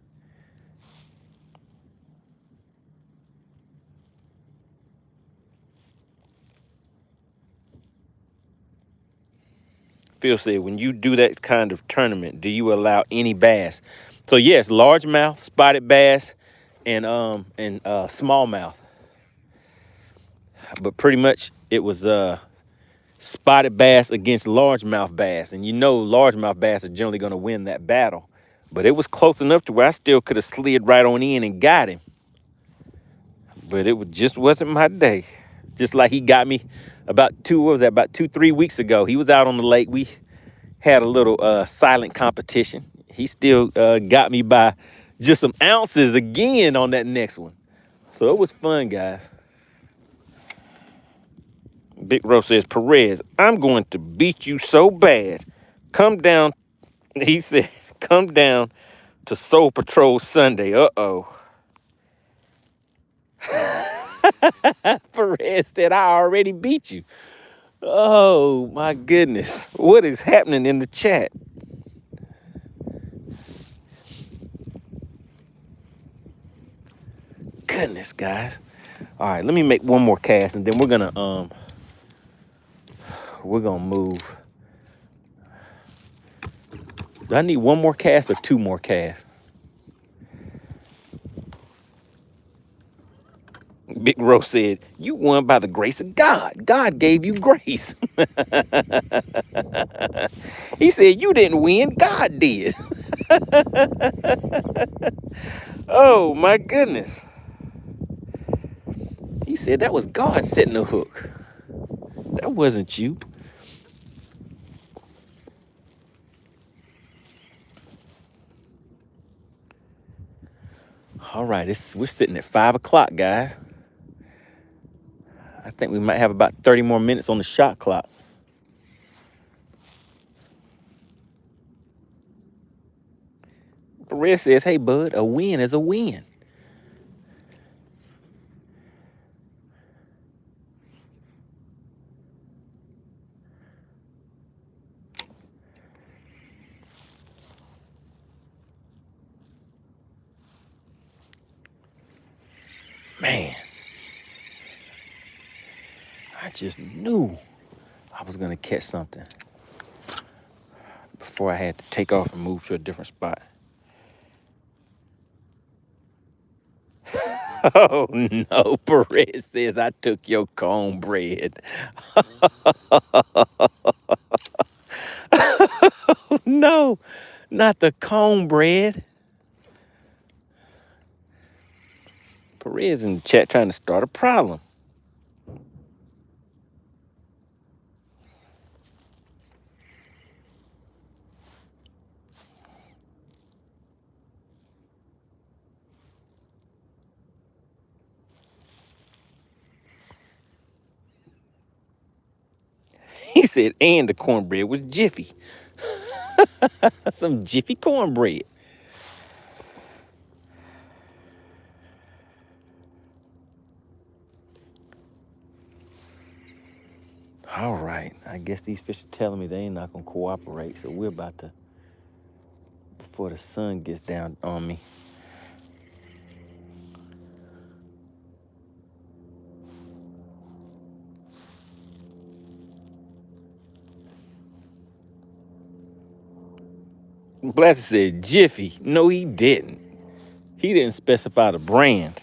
Phil said, when you do that kind of tournament, do you allow any bass? So yes, largemouth, spotted bass, and smallmouth. But pretty much it was spotted bass against largemouth bass, and you know largemouth bass are generally going to win that battle. But it was close enough to where I still could have slid right on in and got him. But just wasn't my day. Just like he got me about 2-3 weeks ago. He was out on the lake. We had a little silent competition. He still got me by just some ounces again on that next one. So it was fun, guys. Big Rose says, Perez, I'm going to beat you so bad. Come down, he said, come down to Soul Patrol Sunday. Uh-oh. Perez said, I already beat you. Oh, my goodness. What is happening in the chat? Goodness, guys. All right, let me make one more cast, and then we're gonna move. Do I need one more cast or 2 more casts? Big Rose said, you won by the grace of God. God gave you grace. He said, you didn't win, God did. Oh, my goodness. He said that was God setting the hook. That wasn't you. All right, we're sitting at 5 o'clock, guys. I think we might have about 30 more minutes on the shot clock. Red says, hey, bud, a win is a win. Man, I just knew I was going to catch something before I had to take off and move to a different spot. Oh, no, Perez says I took your cornbread. no, not the cornbread. Perez in the chat trying to start a problem. He said, and the cornbread was Jiffy. Some Jiffy cornbread. All right, I guess these fish are telling me they ain't not gonna cooperate, so we're about to, before the sun gets down on me. Blaster said Jiffy. No, he didn't. He didn't specify the brand.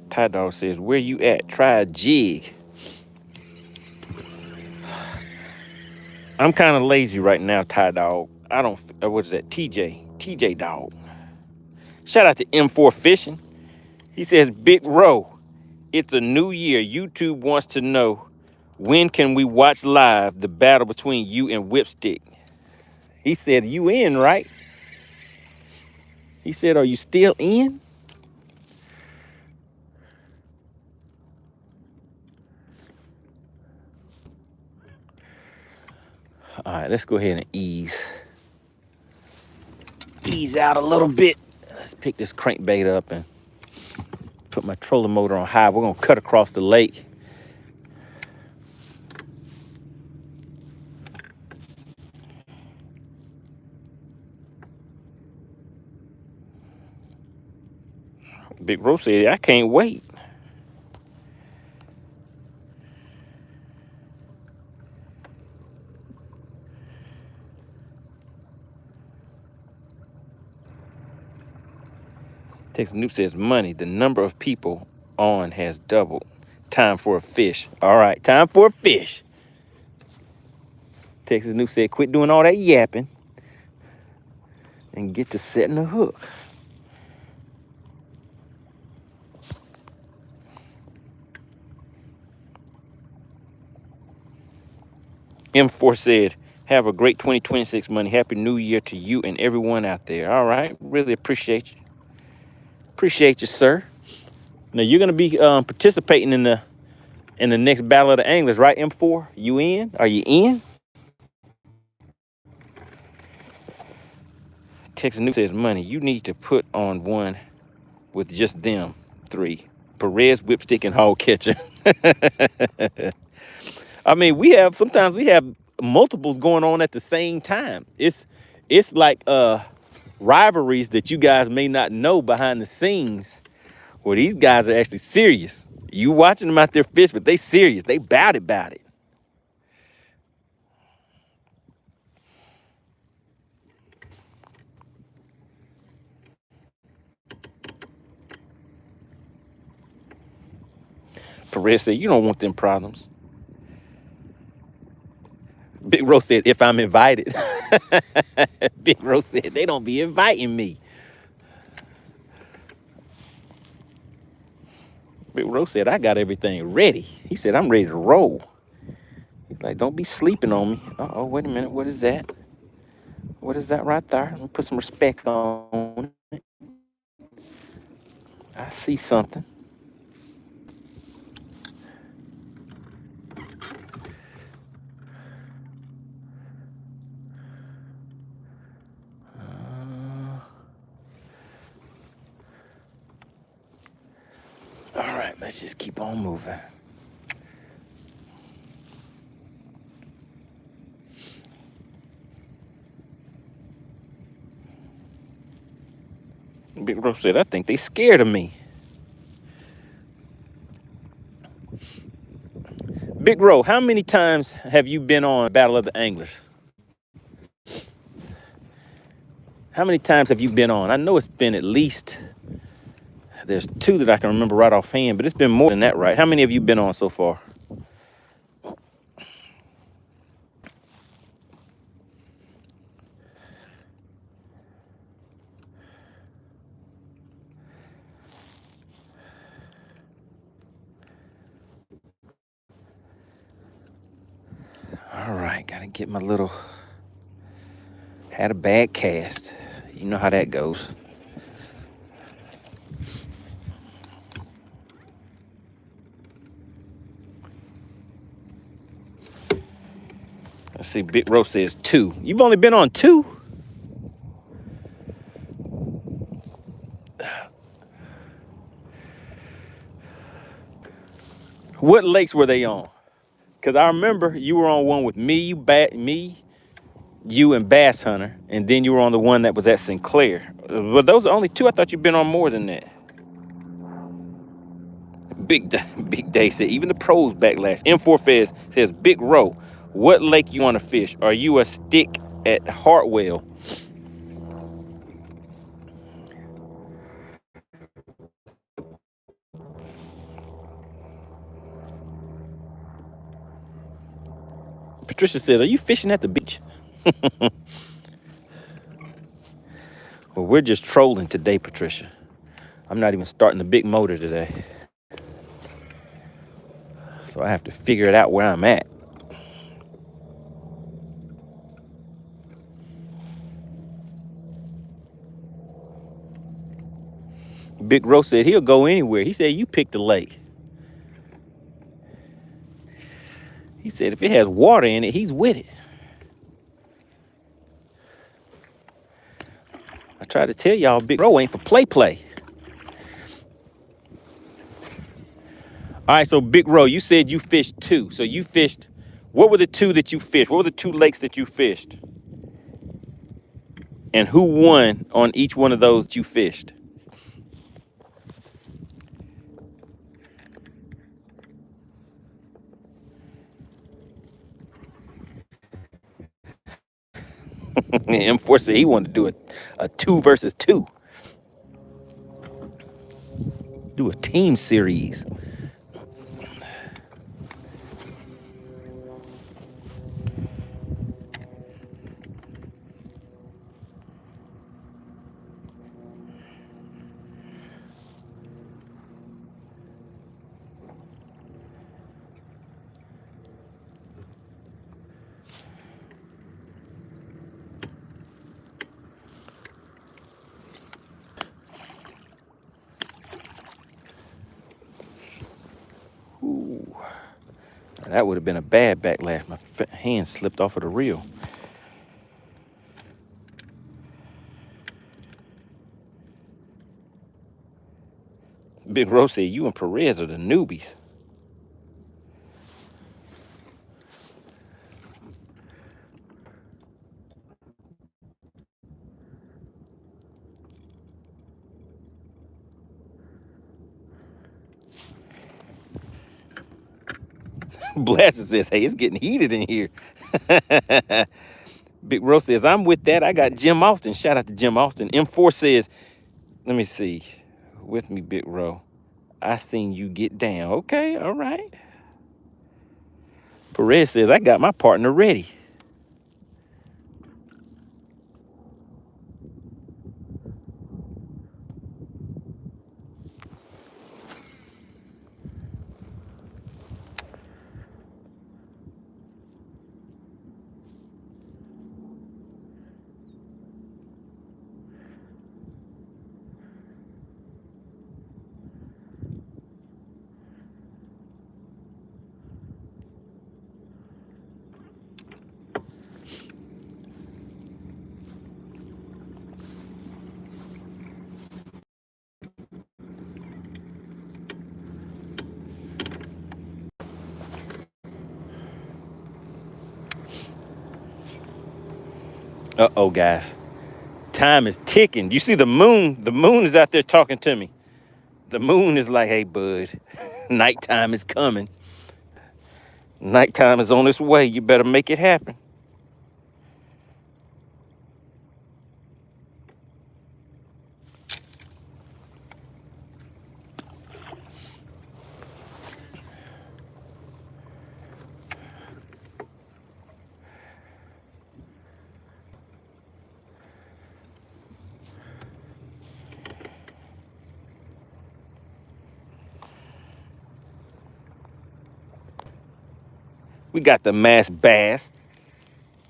Ty Dog says, where you at? Try a jig. I'm kind of lazy right now, Ty Dog. I don't, what is that? TJ Dog. Shout out to M4 Fishing. He says, Big Row, it's a new year. YouTube wants to know, when can we watch live the battle between you and Whipstick? He said, you in, right? He said, are you still in? All right, let's go ahead and ease out a little bit. Let's pick this crankbait up and put my trolling motor on high. We're gonna cut across the lake. Big Rose said, I can't wait. Texas Noob says, money, the number of people on has doubled. Time for a fish. All right, time for a fish. Texas Noob said, quit doing all that yapping and get to setting the hook. M4 said, have a great 2026 money. Happy New Year to you and everyone out there. All right, really appreciate you. Appreciate you, sir. Now you're gonna be participating in the next Battle of the Anglers, right? M4, you in? Are you in? Texas News says, money, you need to put on one with just them three: Perez, Whipstick, and Hog Catcher. I mean, sometimes we have multiples going on at the same time. It's like rivalries that you guys may not know behind the scenes, where these guys are actually serious. You watching them out there fish, but they serious. They about it. Perez said, you don't want them problems. Big Rose said, if I'm invited. Big Rose said, they don't be inviting me. Big Rose said, I got everything ready. He said, I'm ready to roll. He's like, don't be sleeping on me. Uh-oh, wait a minute. What is that? What is that right there? Let me put some respect on it. I see something. All right, let's just keep on moving. Big Rose said, I think they scared of me. Big Ro, how many times have you been on Battle of the Anglers? How many times have you been on? I know it's been at least, there's 2 that I can remember right offhand, but it's been more than that, right? How many have you been on so far? gotta get my little, had a bad cast. You know how that goes. Let's see, Big Rose says 2. You've only been on 2? What lakes were they on? Because I remember you were on one with me, you and Bass Hunter, and then you were on the one that was at Sinclair. Well, those are only 2. I thought you'd been on more than that. Big Dave said, even the pros backlash. M4 Fez says, Big Row, what lake you want to fish? Are you a stick at Hartwell? Patricia said, are you fishing at the beach? Well, we're just trolling today, Patricia. I'm not even starting the big motor today. So I have to figure it out where I'm at. Big Rose said he'll go anywhere. He said, you pick the lake. He said, if it has water in it, he's with it. I tried to tell y'all, Big Row ain't for play. All right, so Big Row, you said you fished 2. So you fished, what were the 2 that you fished? What were the 2 lakes that you fished? And who won on each one of those that you fished? M4 said he wanted to do a 2 versus 2. Do a team series. Ooh. That would have been a bad backlash. My hand slipped off of the reel. Big Rose said, you and Perez are the newbies. Blaster says, hey, it's getting heated in here. Big Rose says, I'm with that. I got Jim Austin. Shout out to Jim Austin. M4 says, let me see. With me, Big Ro. I seen you get down. Okay, all right. Perez says, I got my partner ready. Uh-oh, guys. Time is ticking. You see the moon? The moon is out there talking to me. The moon is like, hey, bud, nighttime is coming. Nighttime is on its way. You better make it happen. We got the mass bass.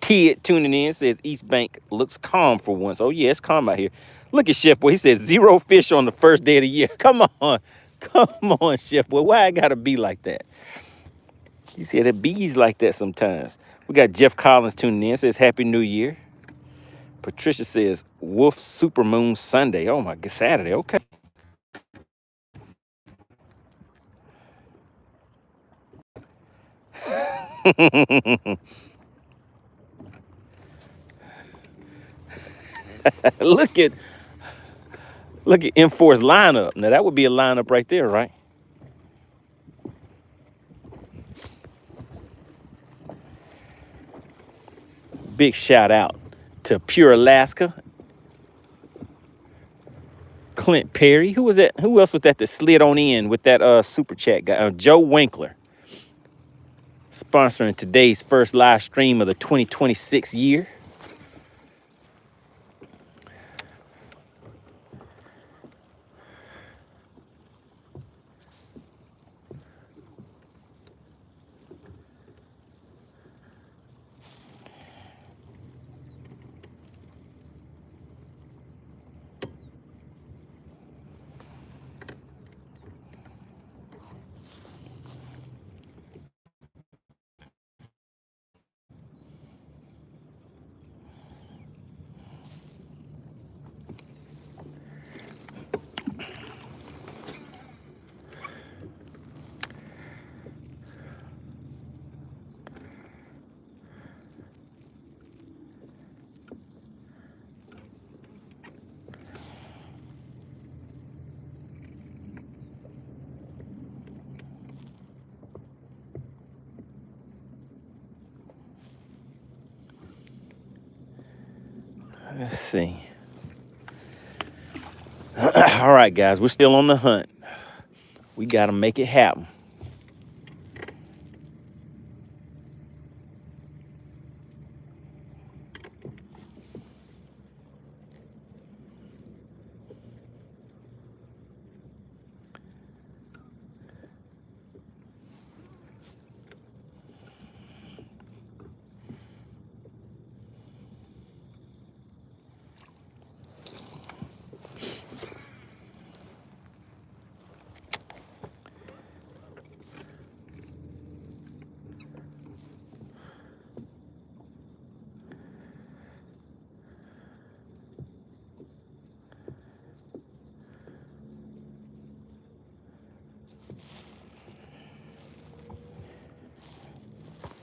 Tid tuning in says East Bank looks calm for once. Oh, yeah, it's calm out here. Look at Chef Boy. He says 0 fish on the first day of the year. Come on. Come on, Chef Boy. Why I got to be like that? He said it bees like that sometimes. We got Jeff Collins tuning in. Says Happy New Year. Patricia says Wolf Supermoon Sunday. Oh, my God. Saturday. Okay. Look at M4's lineup. Now, that would be a lineup right there, right? Big shout out to Pure Alaska, Clint Perry. Who was that? Who else was that slid on in with that super chat guy? Joe Winkler, sponsoring today's first live stream of the 2026 year. Let's see. All right, guys, we're still on the hunt. We got to make it happen.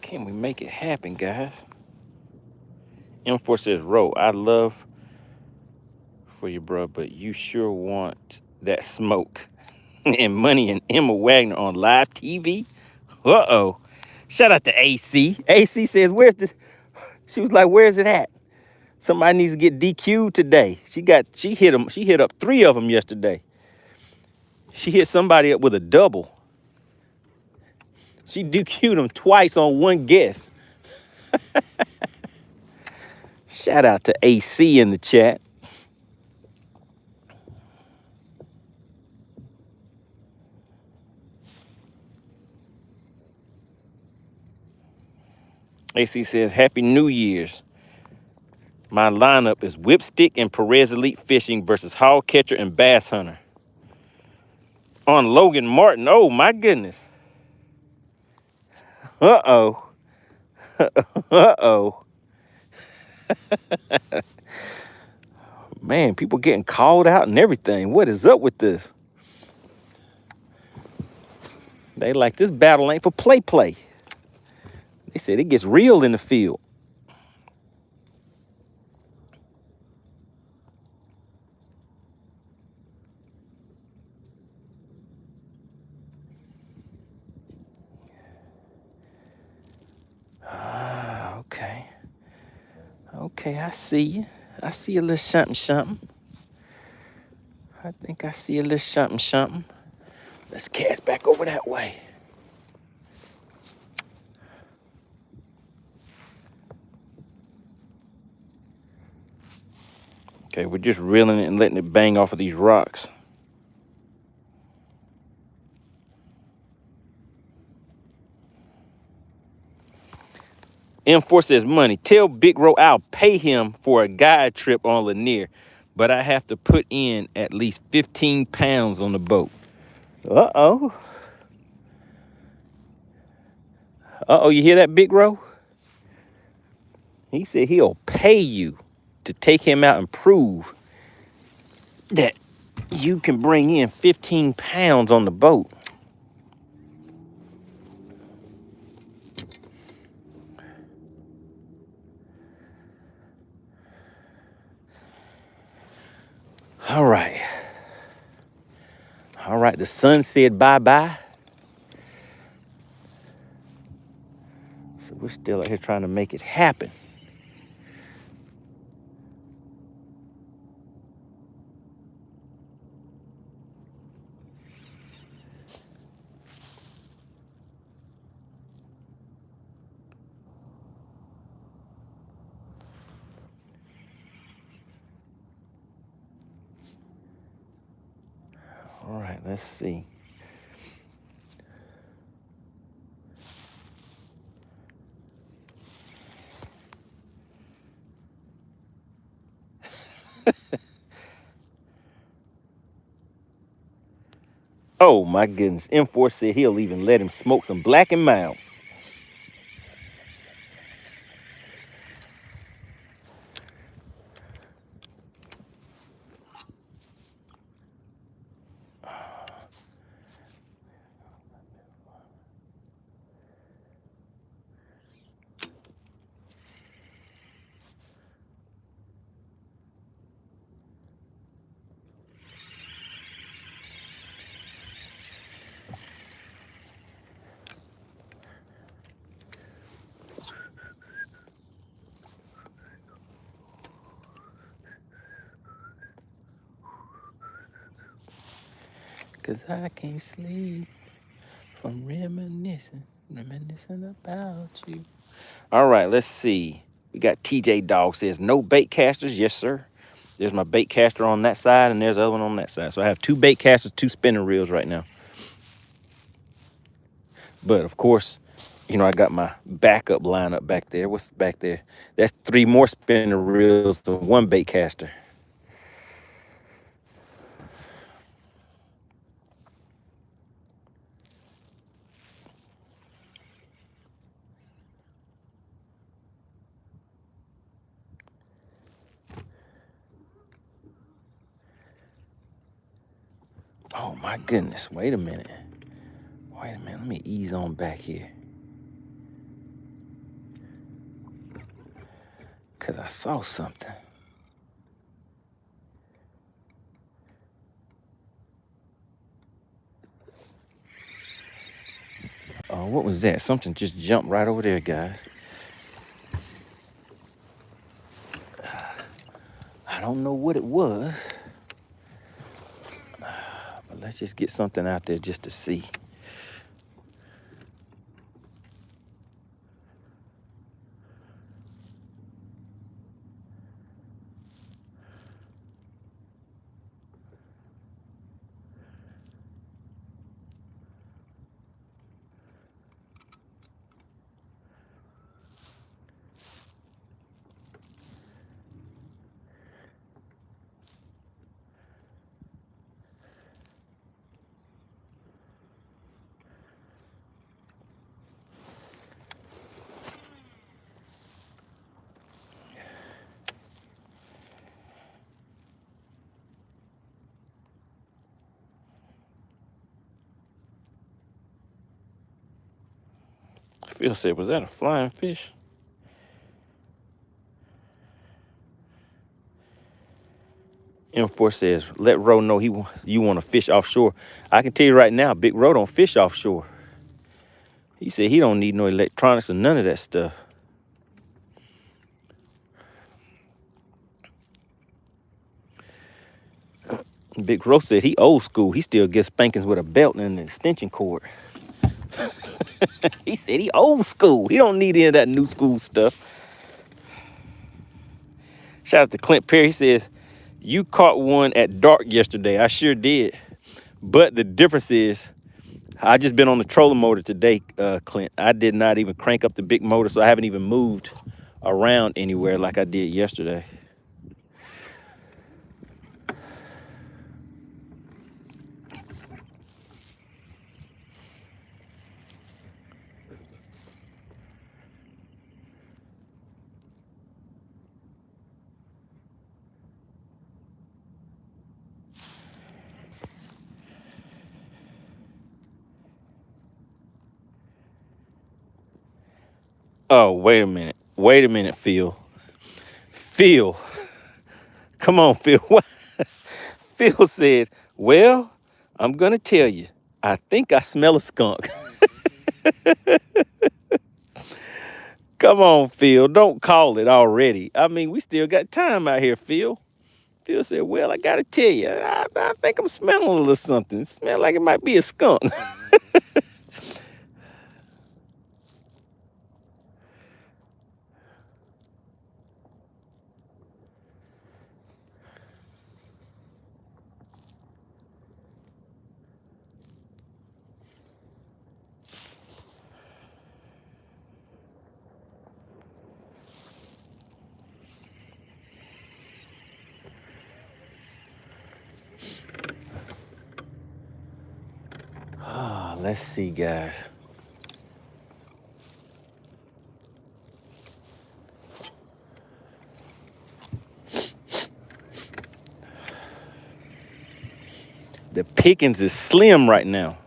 Can we make it happen, guys? M4 says, Ro, I love for you, bro, but you sure want that smoke. And Money and Emma Wagner on live TV? Uh-oh. Shout out to AC. AC says, where's this? She was like, where's it at? Somebody needs to get DQ'd today. She hit up 3 of them yesterday. She hit somebody up with a double. She DQ'd them twice on one guess. Shout out to AC in the chat. AC says, Happy New Year's. My lineup is Whipstick and Perez Elite Fishing versus Hog Catcher and Bass Hunter. On Logan Martin. Oh, my goodness. Uh-oh. Uh-oh. Man, people getting called out and everything. What is up with this? They like this battle ain't for play. They said it gets real in the field. Okay. Okay, I see you. I see a little something. I think I see a little something. Let's cast back over that way. Okay, we're just reeling it and letting it bang off of these rocks. M4 says, money, tell Big Ro I'll pay him for a guide trip on Lanier, but I have to put in at least 15 pounds on the boat. Uh-oh. Uh-oh, you hear that, Big Ro? He said he'll pay you to take him out and prove that you can bring in 15 pounds on the boat. All right. All right, the sun said bye-bye. So we're still out here trying to make it happen. All right, let's see. Oh my goodness, M4 said he'll even let him smoke some Black and Milds. Cause I can't sleep from reminiscing about you. All right, let's see. We got TJ Dog says, no bait casters. Yes, sir. There's my bait caster on that side, and there's the other one on that side. So I have 2 bait casters, 2 spinning reels right now. But of course, you know, I got my backup lineup back there. What's back there? That's 3 more spinning reels and 1 bait caster. Oh my goodness, wait a minute. Wait a minute, let me ease on back here. Cause I saw something. Oh, what was that? Something just jumped right over there, guys. I don't know what it was. But let's just get something out there just to see. Phil said, was that a flying fish? M4 says, let Ro know you want to fish offshore. I can tell you right now, Big Ro don't fish offshore. He said he don't need no electronics or none of that stuff. Big Ro said he old school. He still gets spankings with a belt and an extension cord. He said he old school. He don't need any of that new school stuff. Shout out to Clint Perry. He says, you caught one at dark yesterday. I sure did. But the difference is I just been on the trolling motor today, Clint. I did not even crank up the big motor, so I haven't even moved around anywhere like I did yesterday. Oh, wait a minute. Wait a minute, Phil. Phil. Come on, Phil. Phil said, well, I'm going to tell you. I think I smell a skunk. Come on, Phil. Don't call it already. I mean, we still got time out here, Phil. Phil said, well, I got to tell you, I think I'm smelling a little something. It smells like it might be a skunk. Let's see, guys. The pickings is slim right now.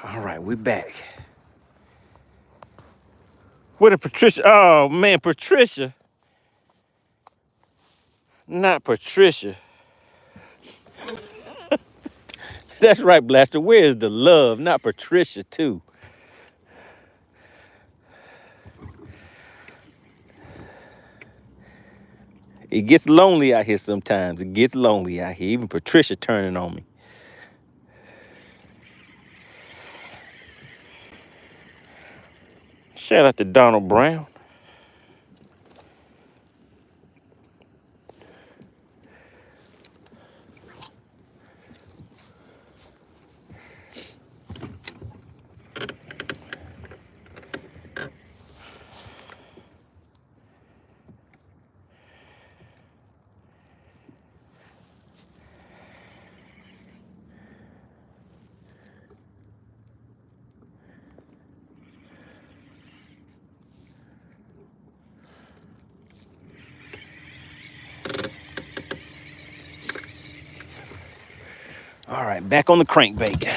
All right, we're back. Where did Patricia? Oh, man, Patricia. Not Patricia. That's right, Blaster. Where is the love? Not Patricia, too. It gets lonely out here sometimes. It gets lonely out here. Even Patricia turning on me. Shout out to Donald Brown. All right, back on the crankbait.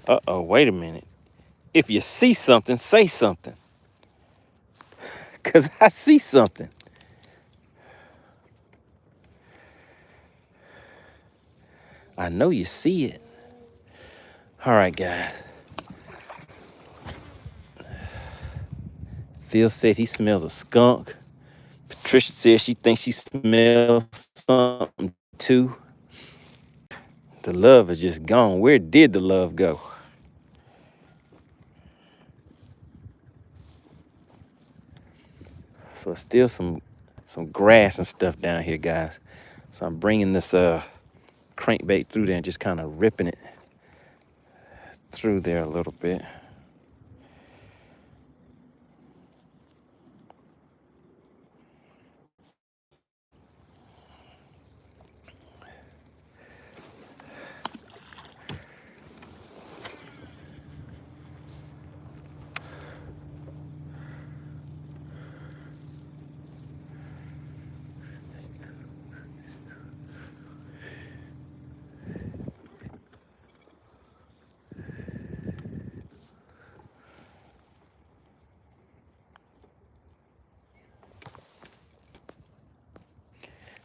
Uh-oh, wait a minute. If you see something, say something. Because I see something. I know you see it. All right, guys. Phil said he smells a skunk. Patricia said she thinks she smells something too. The love is just gone. Where did the love go? So still some grass and stuff down here, guys. So I'm bringing this crankbait through there and just kind of ripping it through there a little bit.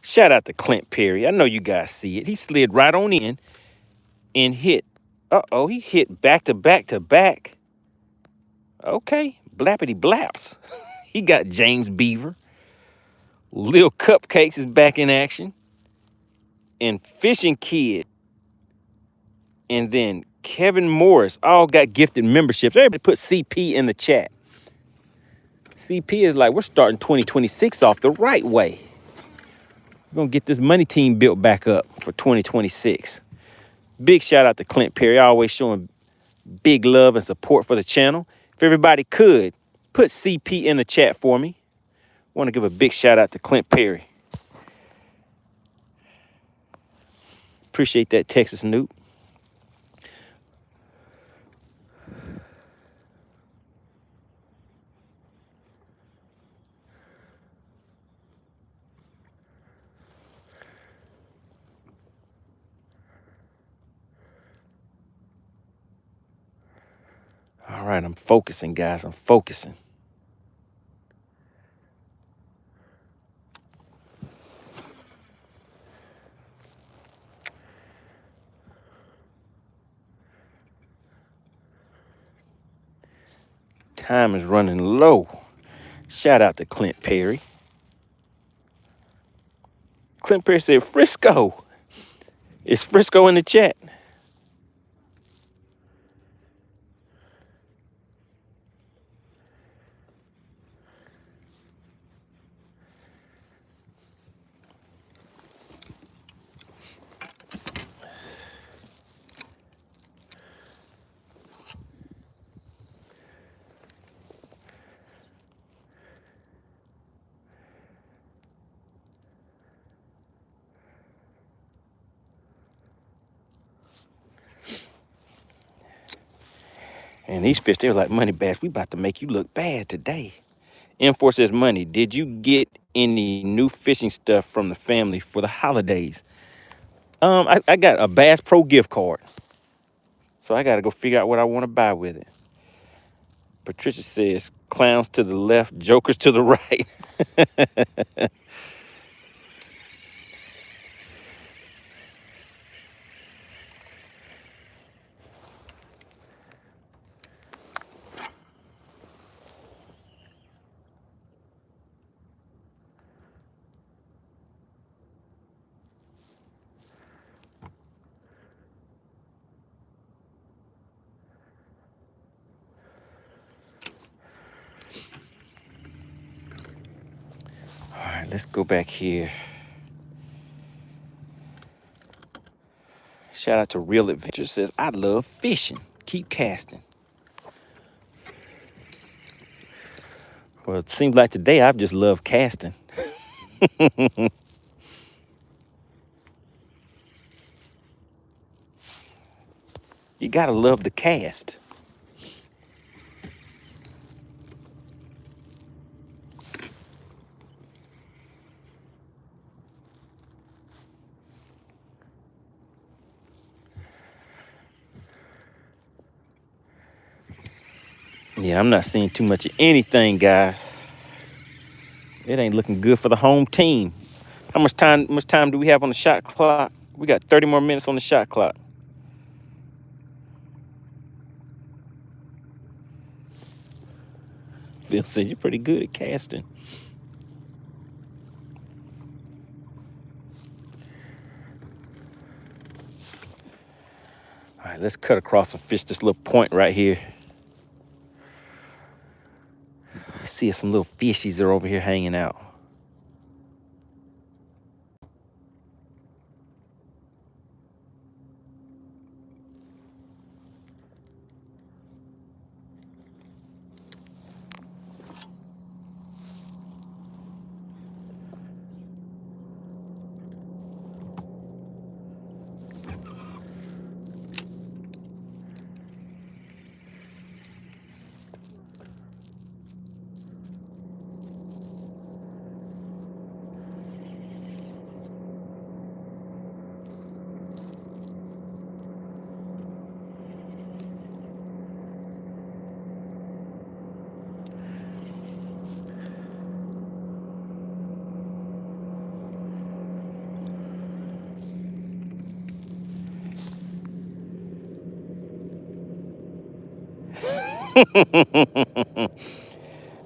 Shout out to Clint Perry. I know you guys see it. He slid right on in and hit. Uh-oh, he hit back to back to back. Okay, blappity blaps. He got James Beaver. Lil Cupcakes is back in action. And Fishing Kid. And then Kevin Morris all got gifted memberships. Everybody put CP in the chat. CP is like, we're starting 2026 off the right way. We're going to get this money team built back up for 2026. Big shout out to Clint Perry, always showing big love and support for the channel. If everybody could, put CP in the chat for me. I want to give a big shout out to Clint Perry. Appreciate that, Texas Newt. All right, I'm focusing, guys. I'm focusing. Time is running low. Shout out to Clint Perry. Clint Perry said, Frisco. Is Frisco in the chat? And these fish, they were like, MoneyBass, we about to make you look bad today. M4 says, Money, did you get any new fishing stuff from the family for the holidays? I got a Bass Pro gift card. So I got to go figure out what I want to buy with it. Patricia says, clowns to the left, jokers to the right. All right, let's go back here. Shout out to Real Adventure says, I love fishing. Keep casting. Well, it seems like today I've just loved casting. You gotta love the cast. Yeah, I'm not seeing too much of anything, guys. It ain't looking good for the home team. How much time do we have on the shot clock? We got 30 more minutes on the shot clock. Phil said you're pretty good at casting. All right, let's cut across and fish this little point right here. See if some little fishies are over here hanging out.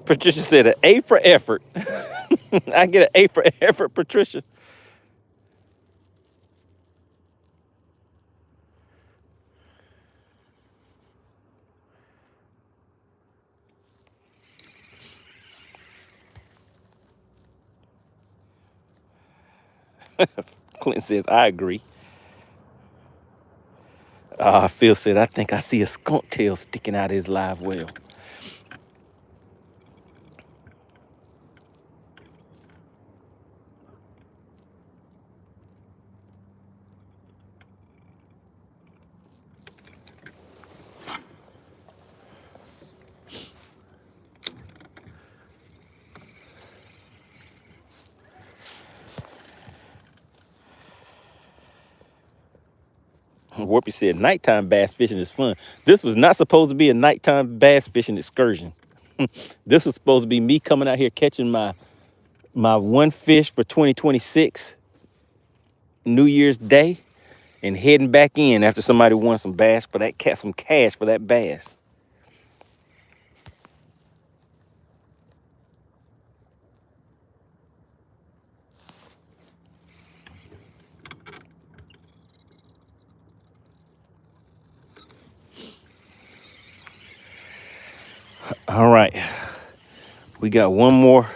Patricia said an A for effort. I get an A for effort, Patricia. Clinton says, I agree. Phil said, I think I see a skunk tail sticking out of his live well. Warpy said, nighttime bass fishing is fun. This was not supposed to be a nighttime bass fishing excursion. This was supposed to be me coming out here catching my one fish for 2026, New Year's Day, and heading back in after somebody won some bass for that cat, some cash for that bass. All right, we got one more.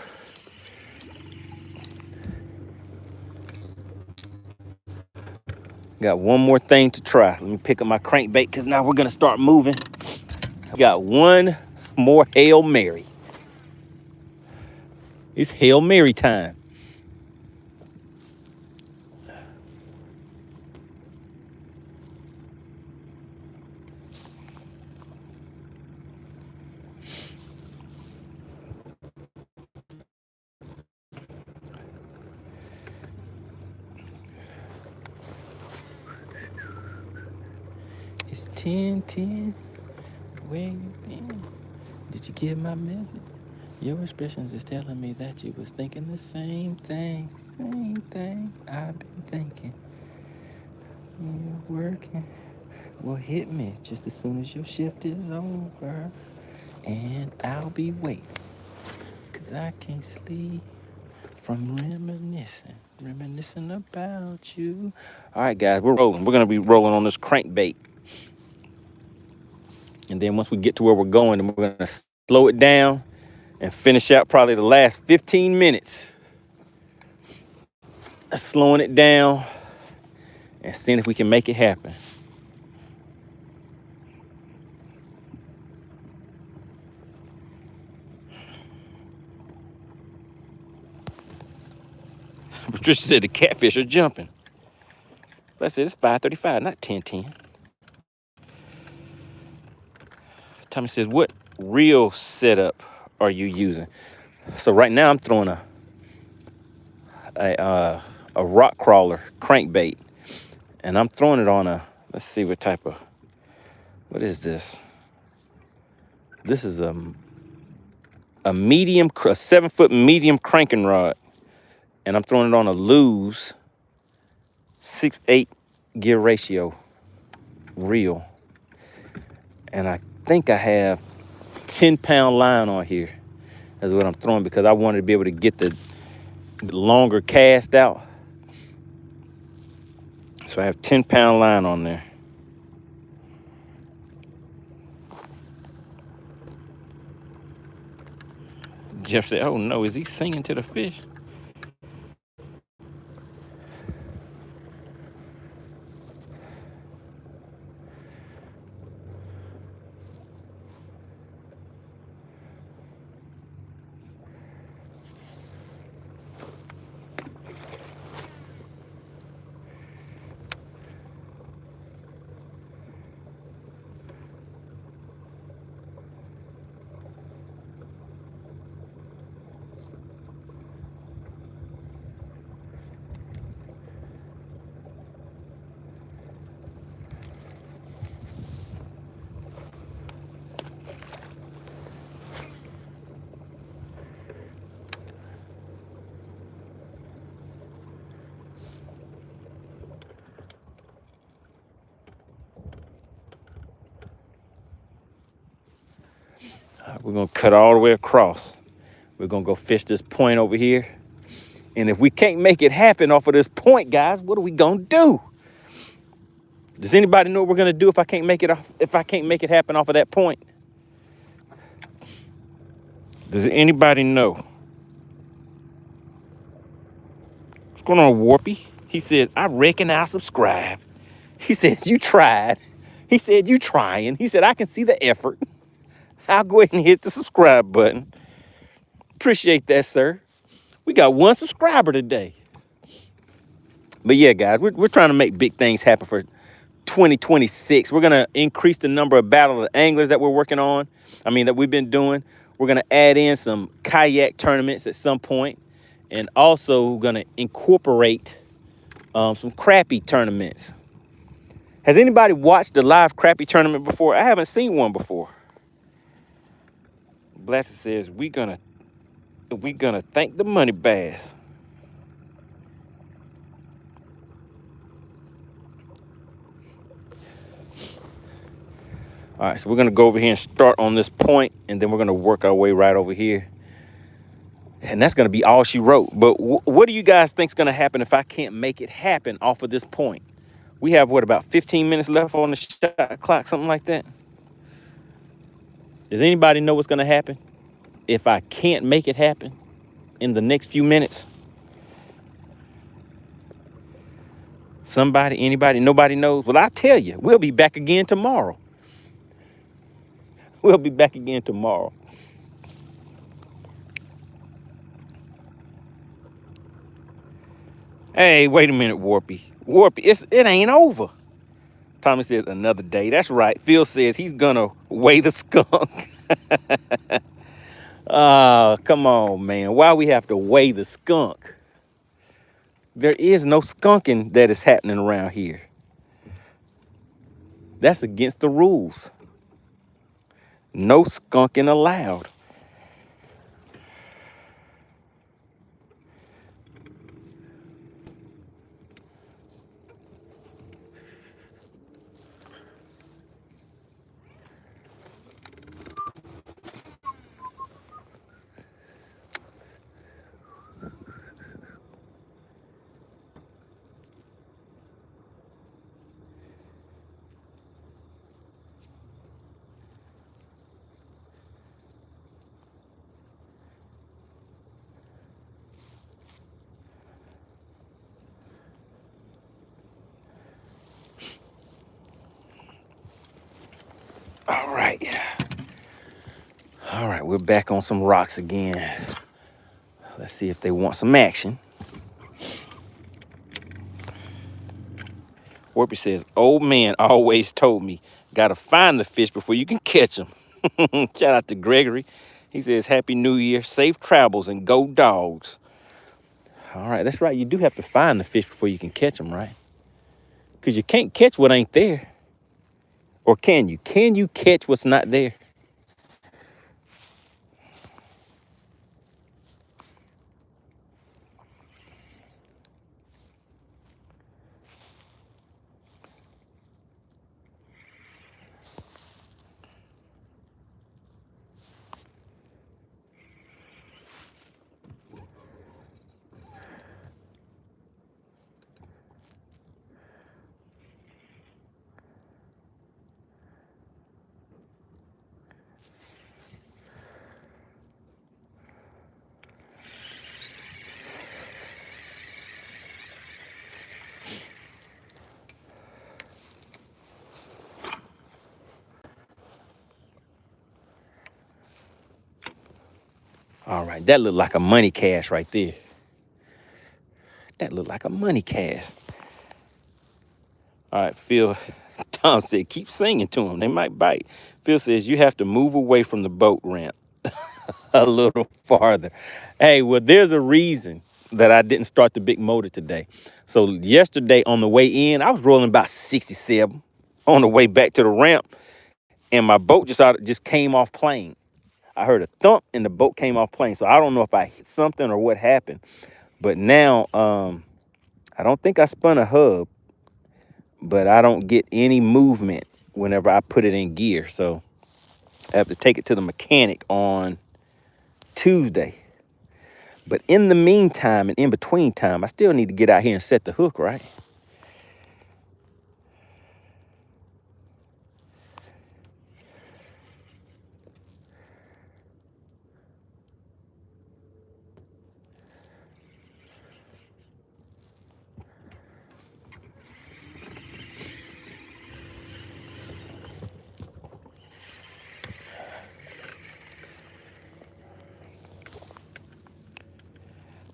Got one more thing to try. Let me pick up my crankbait because now we're gonna start moving. Got one more Hail Mary. It's Hail Mary time. It's 10:10. Where you been? Did you get my message? Your expressions is telling me that you was thinking the same thing I've been thinking. You're working. Well, hit me just as soon as your shift is over, and I'll be waiting, 'cause I can't sleep from reminiscing about you. All right, guys, we're rolling. We're gonna be rolling on this crankbait. And then once we get to where we're going, then we're gonna slow it down and finish out probably the last 15 minutes. Slowing it down and seeing if we can make it happen. Patricia said the catfish are jumping. I said it's 5:35, not 10:10. Tommy says, what reel setup are you using? So right now I'm throwing a rock crawler crankbait, and I'm throwing it on let's see what type of, what is this? This is a 7-foot medium cranking rod, and I'm throwing it on a Lew's 6/8 gear ratio reel, and I think I have 10-pound line on here. That's what I'm throwing because I wanted to be able to get the longer cast out. So I have 10-pound line on there. Jeff said, oh no, is he singing to the fish? We're gonna cut all the way across. We're gonna go fish this point over here. And if we can't make it happen off of this point, guys, what are we gonna do? Does anybody know what we're gonna do if I can't make it happen off of that point? Does anybody know? What's going on, Warpy? He said, I reckon I'll subscribe. He said, you tried. He said, you trying. He said, I can see the effort. I'll go ahead and hit the subscribe button. Appreciate that, sir. We got 1 subscriber today. But yeah, guys, we're trying to make big things happen for 2026. We're going to increase the number of Battle of the Anglers that we're working on. That we've been doing. We're going to add in some kayak tournaments at some point. And also going to incorporate some crappie tournaments. Has anybody watched the live crappie tournament before? I haven't seen one before. Blasted says, we're gonna thank the MoneyBass. All right, so we're gonna go over here and start on this point, and then we're gonna work our way right over here. And that's gonna be all she wrote. But what do you guys think's gonna happen if I can't make it happen off of this point? We have, about 15 minutes left on the shot clock, something like that? Does anybody know what's gonna happen if I can't make it happen in the next few minutes? Somebody, anybody, nobody knows? Well, I'll tell you, we'll be back again tomorrow. We'll be back again tomorrow. Hey, wait a minute, Warpy. Warpy, it ain't over. Tommy says another day. That's right. Phil says he's gonna weigh the skunk. Oh, come on, man. Why we have to weigh the skunk? There is no skunking that is happening around here. That's against the rules. No skunking allowed. All right. All right, we're back on some rocks again. Let's see if they want some action. Warpy says, old man always told me, gotta find the fish before you can catch them. Shout out to Gregory. He says, Happy New Year, safe travels, and go dogs. All right, that's right. You do have to find the fish before you can catch them, right? Because you can't catch what ain't there. Or can you? Can you catch what's not there? All right, that looked like a money cast right there. That looked like a money cast. All right, Phil, Tom said, keep singing to them. They might bite. Phil says, you have to move away from the boat ramp a little farther. Hey, well, there's a reason that I didn't start the big motor today. So yesterday on the way in, I was rolling about 67 on the way back to the ramp, and my boat just came off plane. I heard a thump and the boat came off plane. So I don't know if I hit something or what happened. But now, I don't think I spun a hub, but I don't get any movement whenever I put it in gear. So I have to take it to the mechanic on Tuesday. But in the meantime and in between time, I still need to get out here and set the hook, right?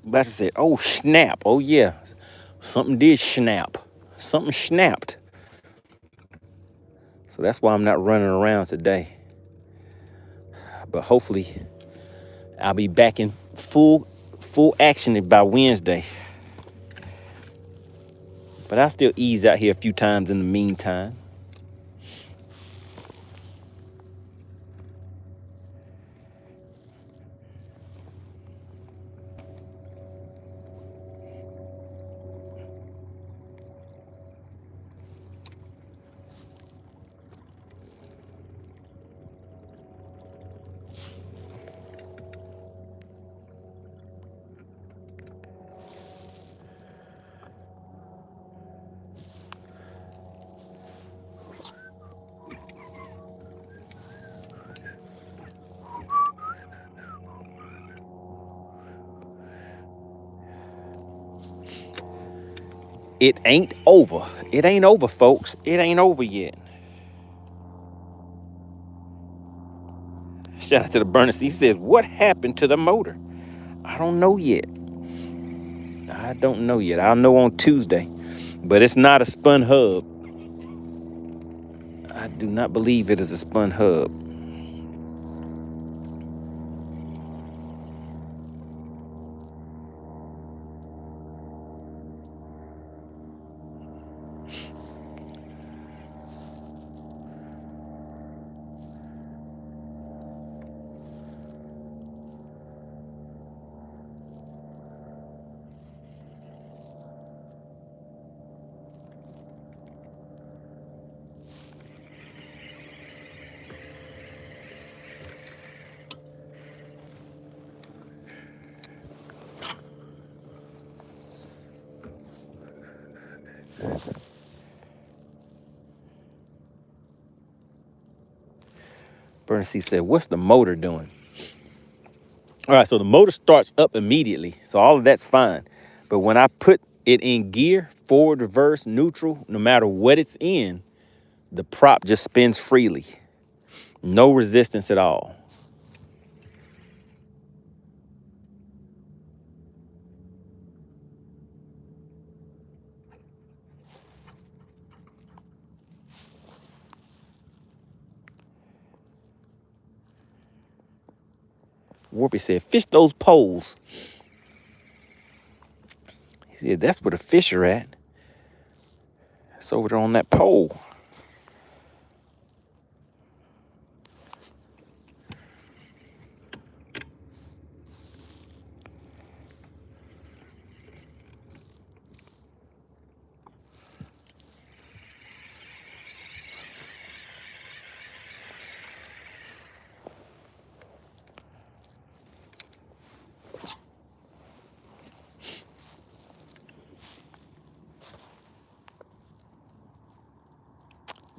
But I said, oh, snap. Oh, yeah. Something did snap. Something snapped. So that's why I'm not running around today. But hopefully I'll be back in full action by Wednesday. But I'll still ease out here a few times in the meantime. It ain't over. It ain't over, folks. It ain't over yet. Shout out to the burner. He says, what happened to the motor? I don't know yet. I don't know yet. I'll know on Tuesday. But it's not a spun hub. I do not believe it is a spun hub. Burner C said, what's the motor doing? All right, so the motor starts up immediately. So all of that's fine. But when I put it in gear, forward, reverse, neutral, no matter what it's in, the prop just spins freely. No resistance at all. Warpy said, fish those poles. He said, that's where the fish are at. It's over there on that pole.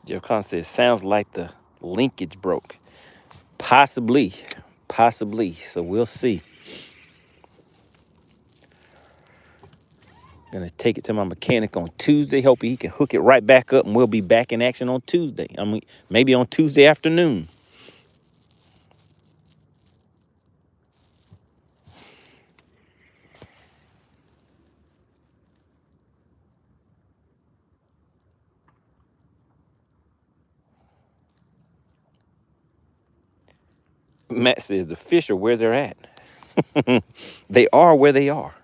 Jeff Conn says, sounds like the linkage broke. Possibly. So we'll see. Gonna take it to my mechanic on Tuesday. Hope he can hook it right back up and we'll be back in action on Tuesday. I mean, maybe on Tuesday afternoon. Matt says the fish are where they're at. They are where they are.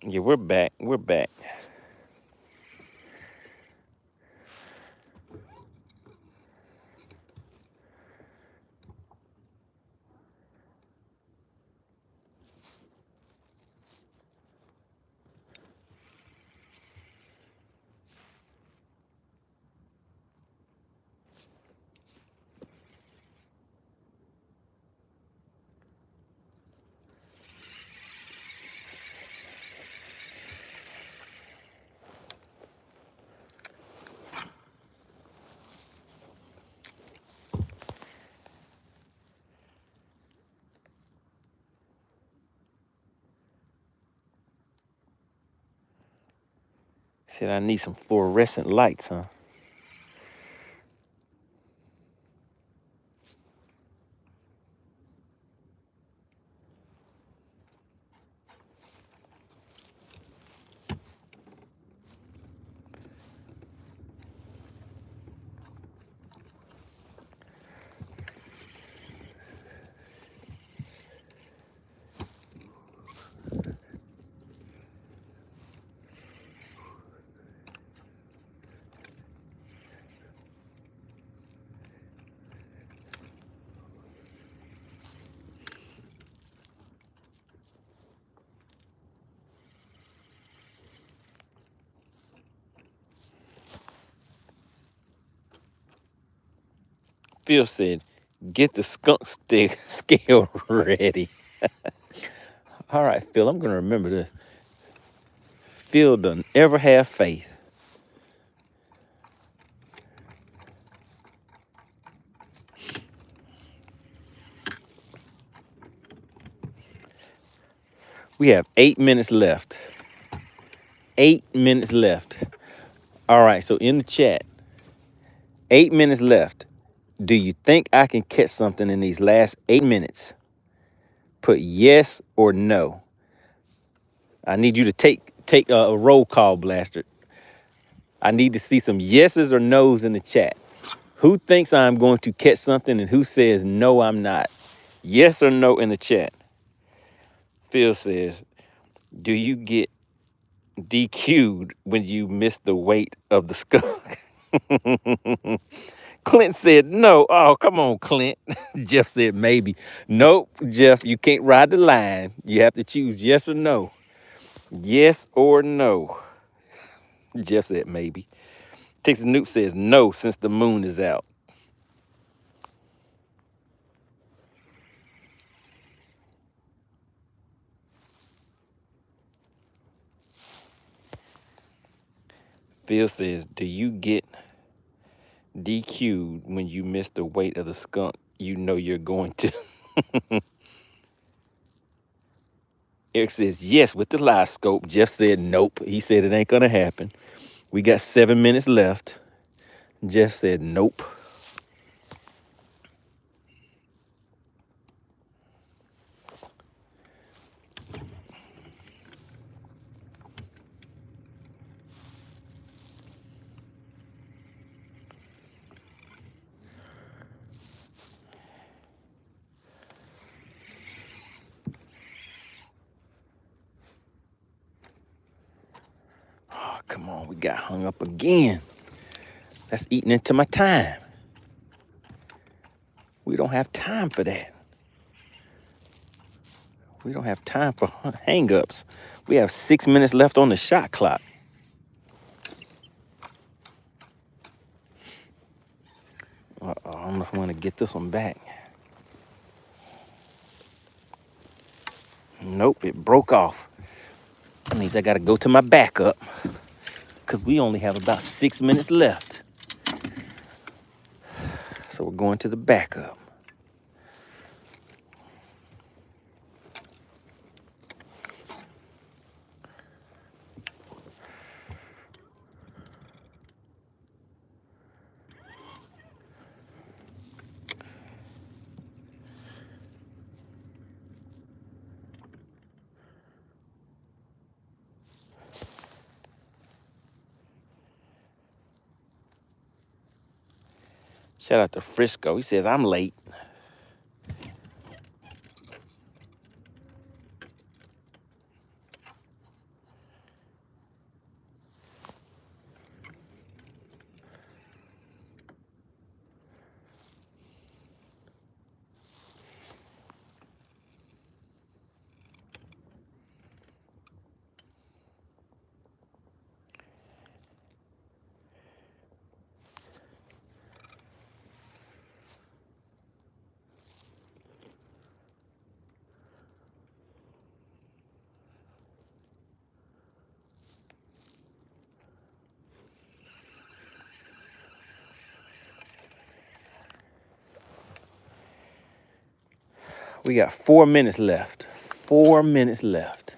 Yeah, we're back. We're back. Said I need some fluorescent lights, huh? Phil said, get the skunk stick scale ready. All right, Phil, I'm going to remember this. Phil doesn't ever have faith. We have 8 minutes left. 8 minutes left. All right, so in the chat, 8 minutes left. Do you think I can catch something in these last 8 minutes? Put yes or no. I need you to take a roll call, Blaster. I need to see some yeses or nos in the chat. Who thinks I'm going to catch something and who says no, I'm not? Yes or no in the chat. Phil says, do you get DQ'd when you miss the weight of the skunk? Clint said no. Oh, come on, Clint. Jeff said maybe. Nope, Jeff, you can't ride the line. You have to choose yes or no. Yes or no. Jeff said maybe. Texas Newt says no since the moon is out. Phil says, do you get DQ'd when you miss the weight of the skunk you know you're going to? Eric says yes with the live scope. Jeff said nope. He said it ain't gonna happen. We got 7 minutes left. Jeff said nope. Oh, come on, we got hung up again. That's eating into my time. We don't have time for that. We don't have time for hang-ups. We have 6 minutes left on the shot clock. I don't know if I want to get this one back. Nope, it broke off. That means I got to go to my backup because we only have about 6 minutes left. So we're going to the backup. Shout out to Frisco. He says, I'm late. We got 4 minutes left. 4 minutes left.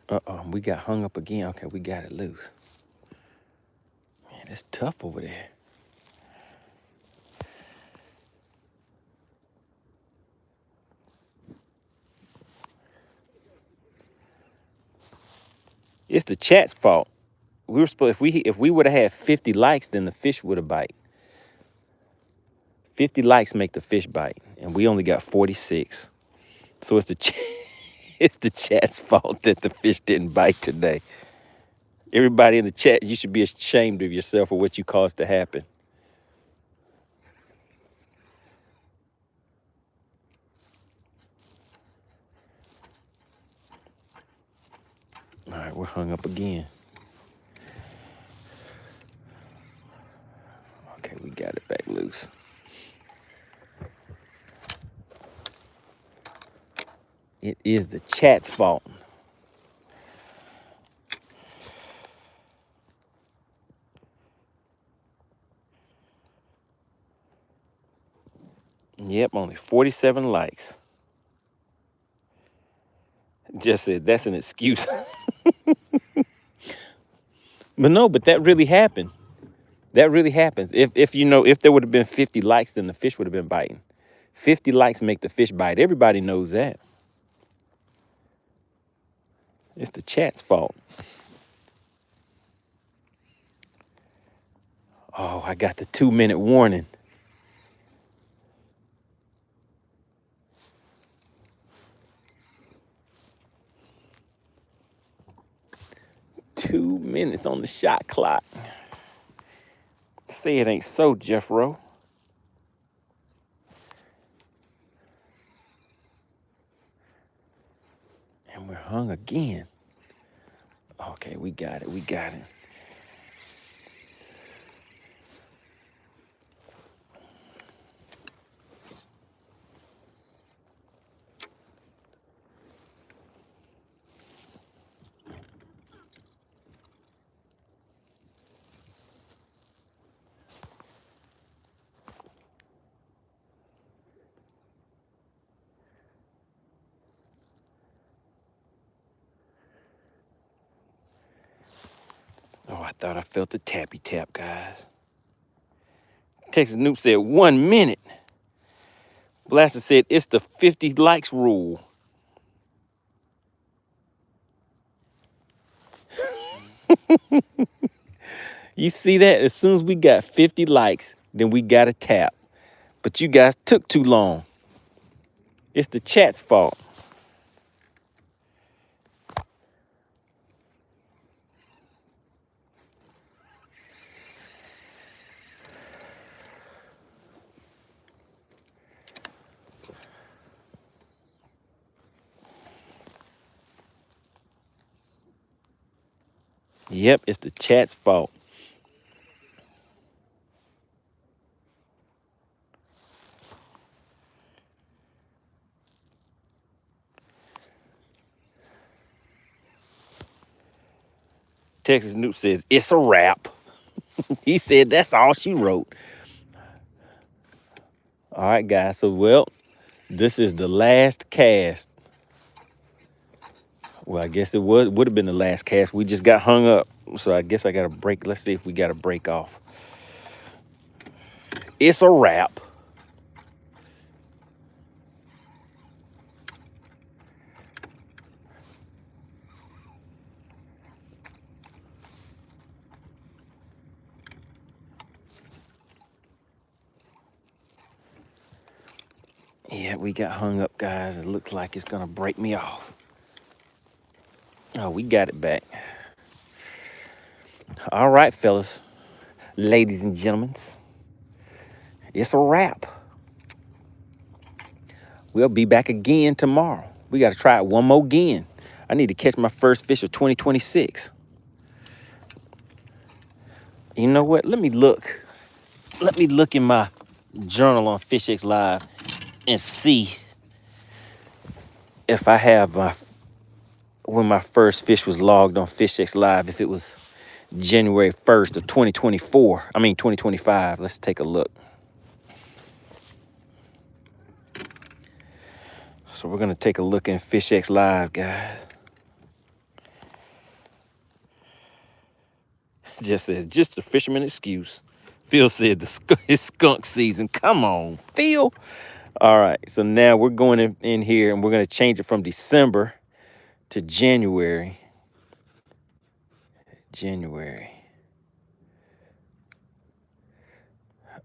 Uh-oh, we got hung up again. Okay, we got it loose. Man, it's tough over there. It's the chat's fault. We were supposed if we would have had 50 likes, then the fish would have bite. 50 likes make the fish bite, and we only got 46. So it's it's the chat's fault that the fish didn't bite today. Everybody in the chat, you should be ashamed of yourself for what you caused to happen. All right, we're hung up again. Okay, we got it back loose. It is the chat's fault. Yep, only 47 likes. Just said that's an excuse. But no, but that really happened. That really happens. If there would have been 50 likes, then the fish would have been biting. 50 likes make the fish bite. Everybody knows that. It's the chat's fault. Oh, I got the 2-minute warning. Two minutes on the shot clock. Say it ain't so, Jeff Rowe. And we're hung again. Okay, we got it. We got it. Oh, I thought I felt the tappy tap, guys. Texas Noob said 1 minute. Blaster said it's the 50 likes rule. You see that? As soon as we got 50 likes, then we got a tap. But you guys took too long. It's the chat's fault. Yep, it's the chat's fault. Texas Noob says it's a wrap. He said that's all she wrote. All right, guys. So, well, this is the last cast. Well, I guess it would have been the last cast. We just got hung up. So I guess I got a break. Let's see if we got a break off. It's a wrap. Yeah, we got hung up, guys. It looks like it's gonna break me off. Oh, we got it back. All right, fellas, ladies and gentlemen, it's a wrap. We'll be back again tomorrow. We got to try it one more again. I need to catch my first fish of 2026. You know what? Let me look. Let me look in my journal on FishXLive and see if I have when my first fish was logged on FishXLive, if it was January 1st of 2024. I mean 2025. Let's take a look. So we're gonna take a look in FishXLive, guys. Just says just a fisherman excuse. Phil said it's skunk season. Come on, Phil. All right, so now we're going in here and we're gonna change it from December to January.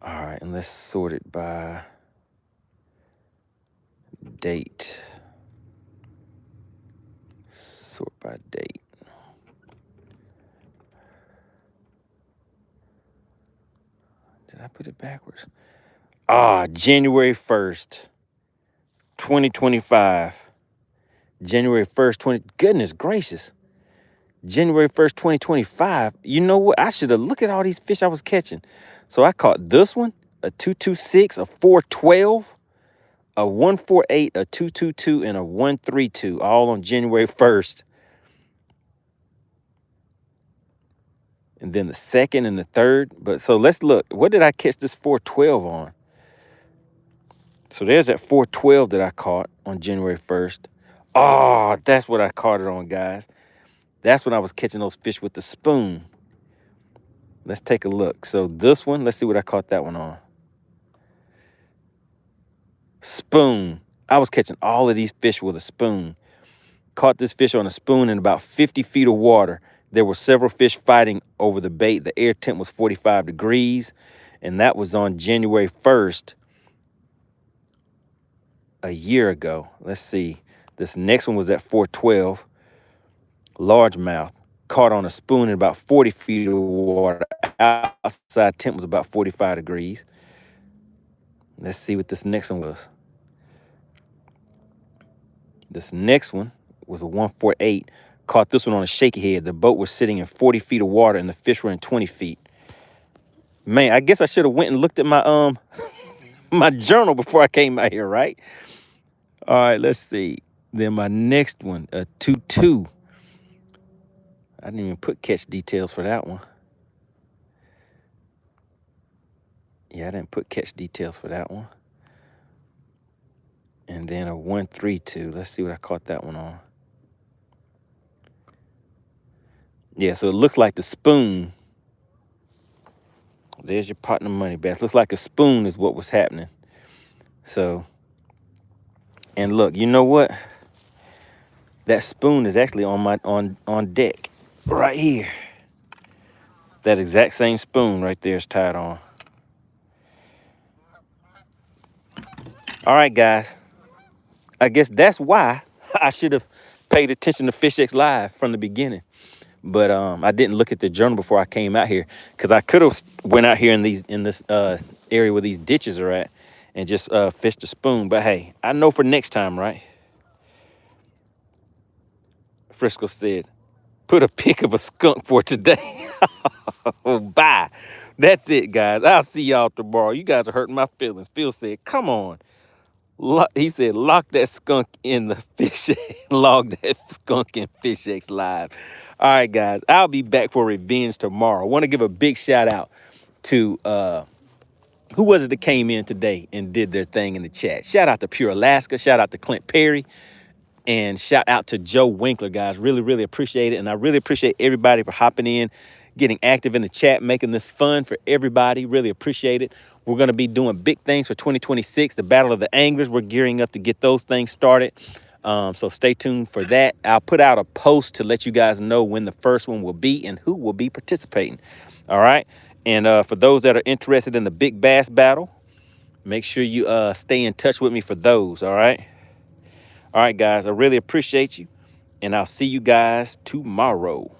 All right, and let's sort it by date. Sort by date. Did I put it backwards? January 1st, 2025. January 1st, goodness gracious. January 1st, 2025. You know what? I should have looked at all these fish I was catching. So I caught this one, a 226, a 412, a 148, a 222, and a 132, all on January 1st. And then the second and the third. But so let's look. What did I catch this 412 on? So there's that 412 that I caught on January 1st. Oh, that's what I caught it on, guys. That's when I was catching those fish with the spoon. Let's take a look. So this one, let's see what I caught that one on. Spoon. I was catching all of these fish with a spoon. Caught this fish on a spoon in about 50 feet of water. There were several fish fighting over the bait. The air temp was 45 degrees, and that was on January 1st, a year ago. Let's see. This next one was at 412, largemouth. Caught on a spoon in about 40 feet of water. Outside temp was about 45 degrees. Let's see what this next one was. This next one was a 148. Caught this one on a shaky head. The boat was sitting in 40 feet of water and the fish were in 20 feet. Man, I guess I should have went and looked at my my journal before I came out here, right? All right, let's see. Then my next one, a 2-2. I didn't even put catch details for that one. Yeah, I didn't put catch details for that one. And then a 132. Let's see what I caught that one on. Yeah, so it looks like the spoon. There's your partner MoneyBass. Looks like a spoon is what was happening. So, and look, you know what? That spoon is actually on my on deck right here. That exact same spoon right there is tied on. All right, guys. I guess that's why I should have paid attention to FishXLive from the beginning. But I didn't look at the journal before I came out here, because I could have went out here in this area where these ditches are at and just fished a spoon. But hey, I know for next time, right? Frisco said, put a pic of a skunk for today. Bye. That's it, guys. I'll see y'all tomorrow. You guys are hurting my feelings. Phil said, come on. He said, lock that skunk in the fish. Log that skunk in FishXLive. All right, guys. I'll be back for revenge tomorrow. I want to give a big shout out to who was it that came in today and did their thing in the chat. Shout out to Pure Alaska. Shout out to Clint Perry. And shout out to Joe Winkler, guys. Really, really appreciate it. And I really appreciate everybody for hopping in, getting active in the chat, making this fun for everybody. Really appreciate it. We're going to be doing big things for 2026. The Battle of the Anglers. We're gearing up to get those things started. So stay tuned for that. I'll put out a post to let you guys know when the first one will be and who will be participating. All right. And for those that are interested in the big bass battle, make sure you stay in touch with me for those. All right. All right, guys, I really appreciate you, and I'll see you guys tomorrow.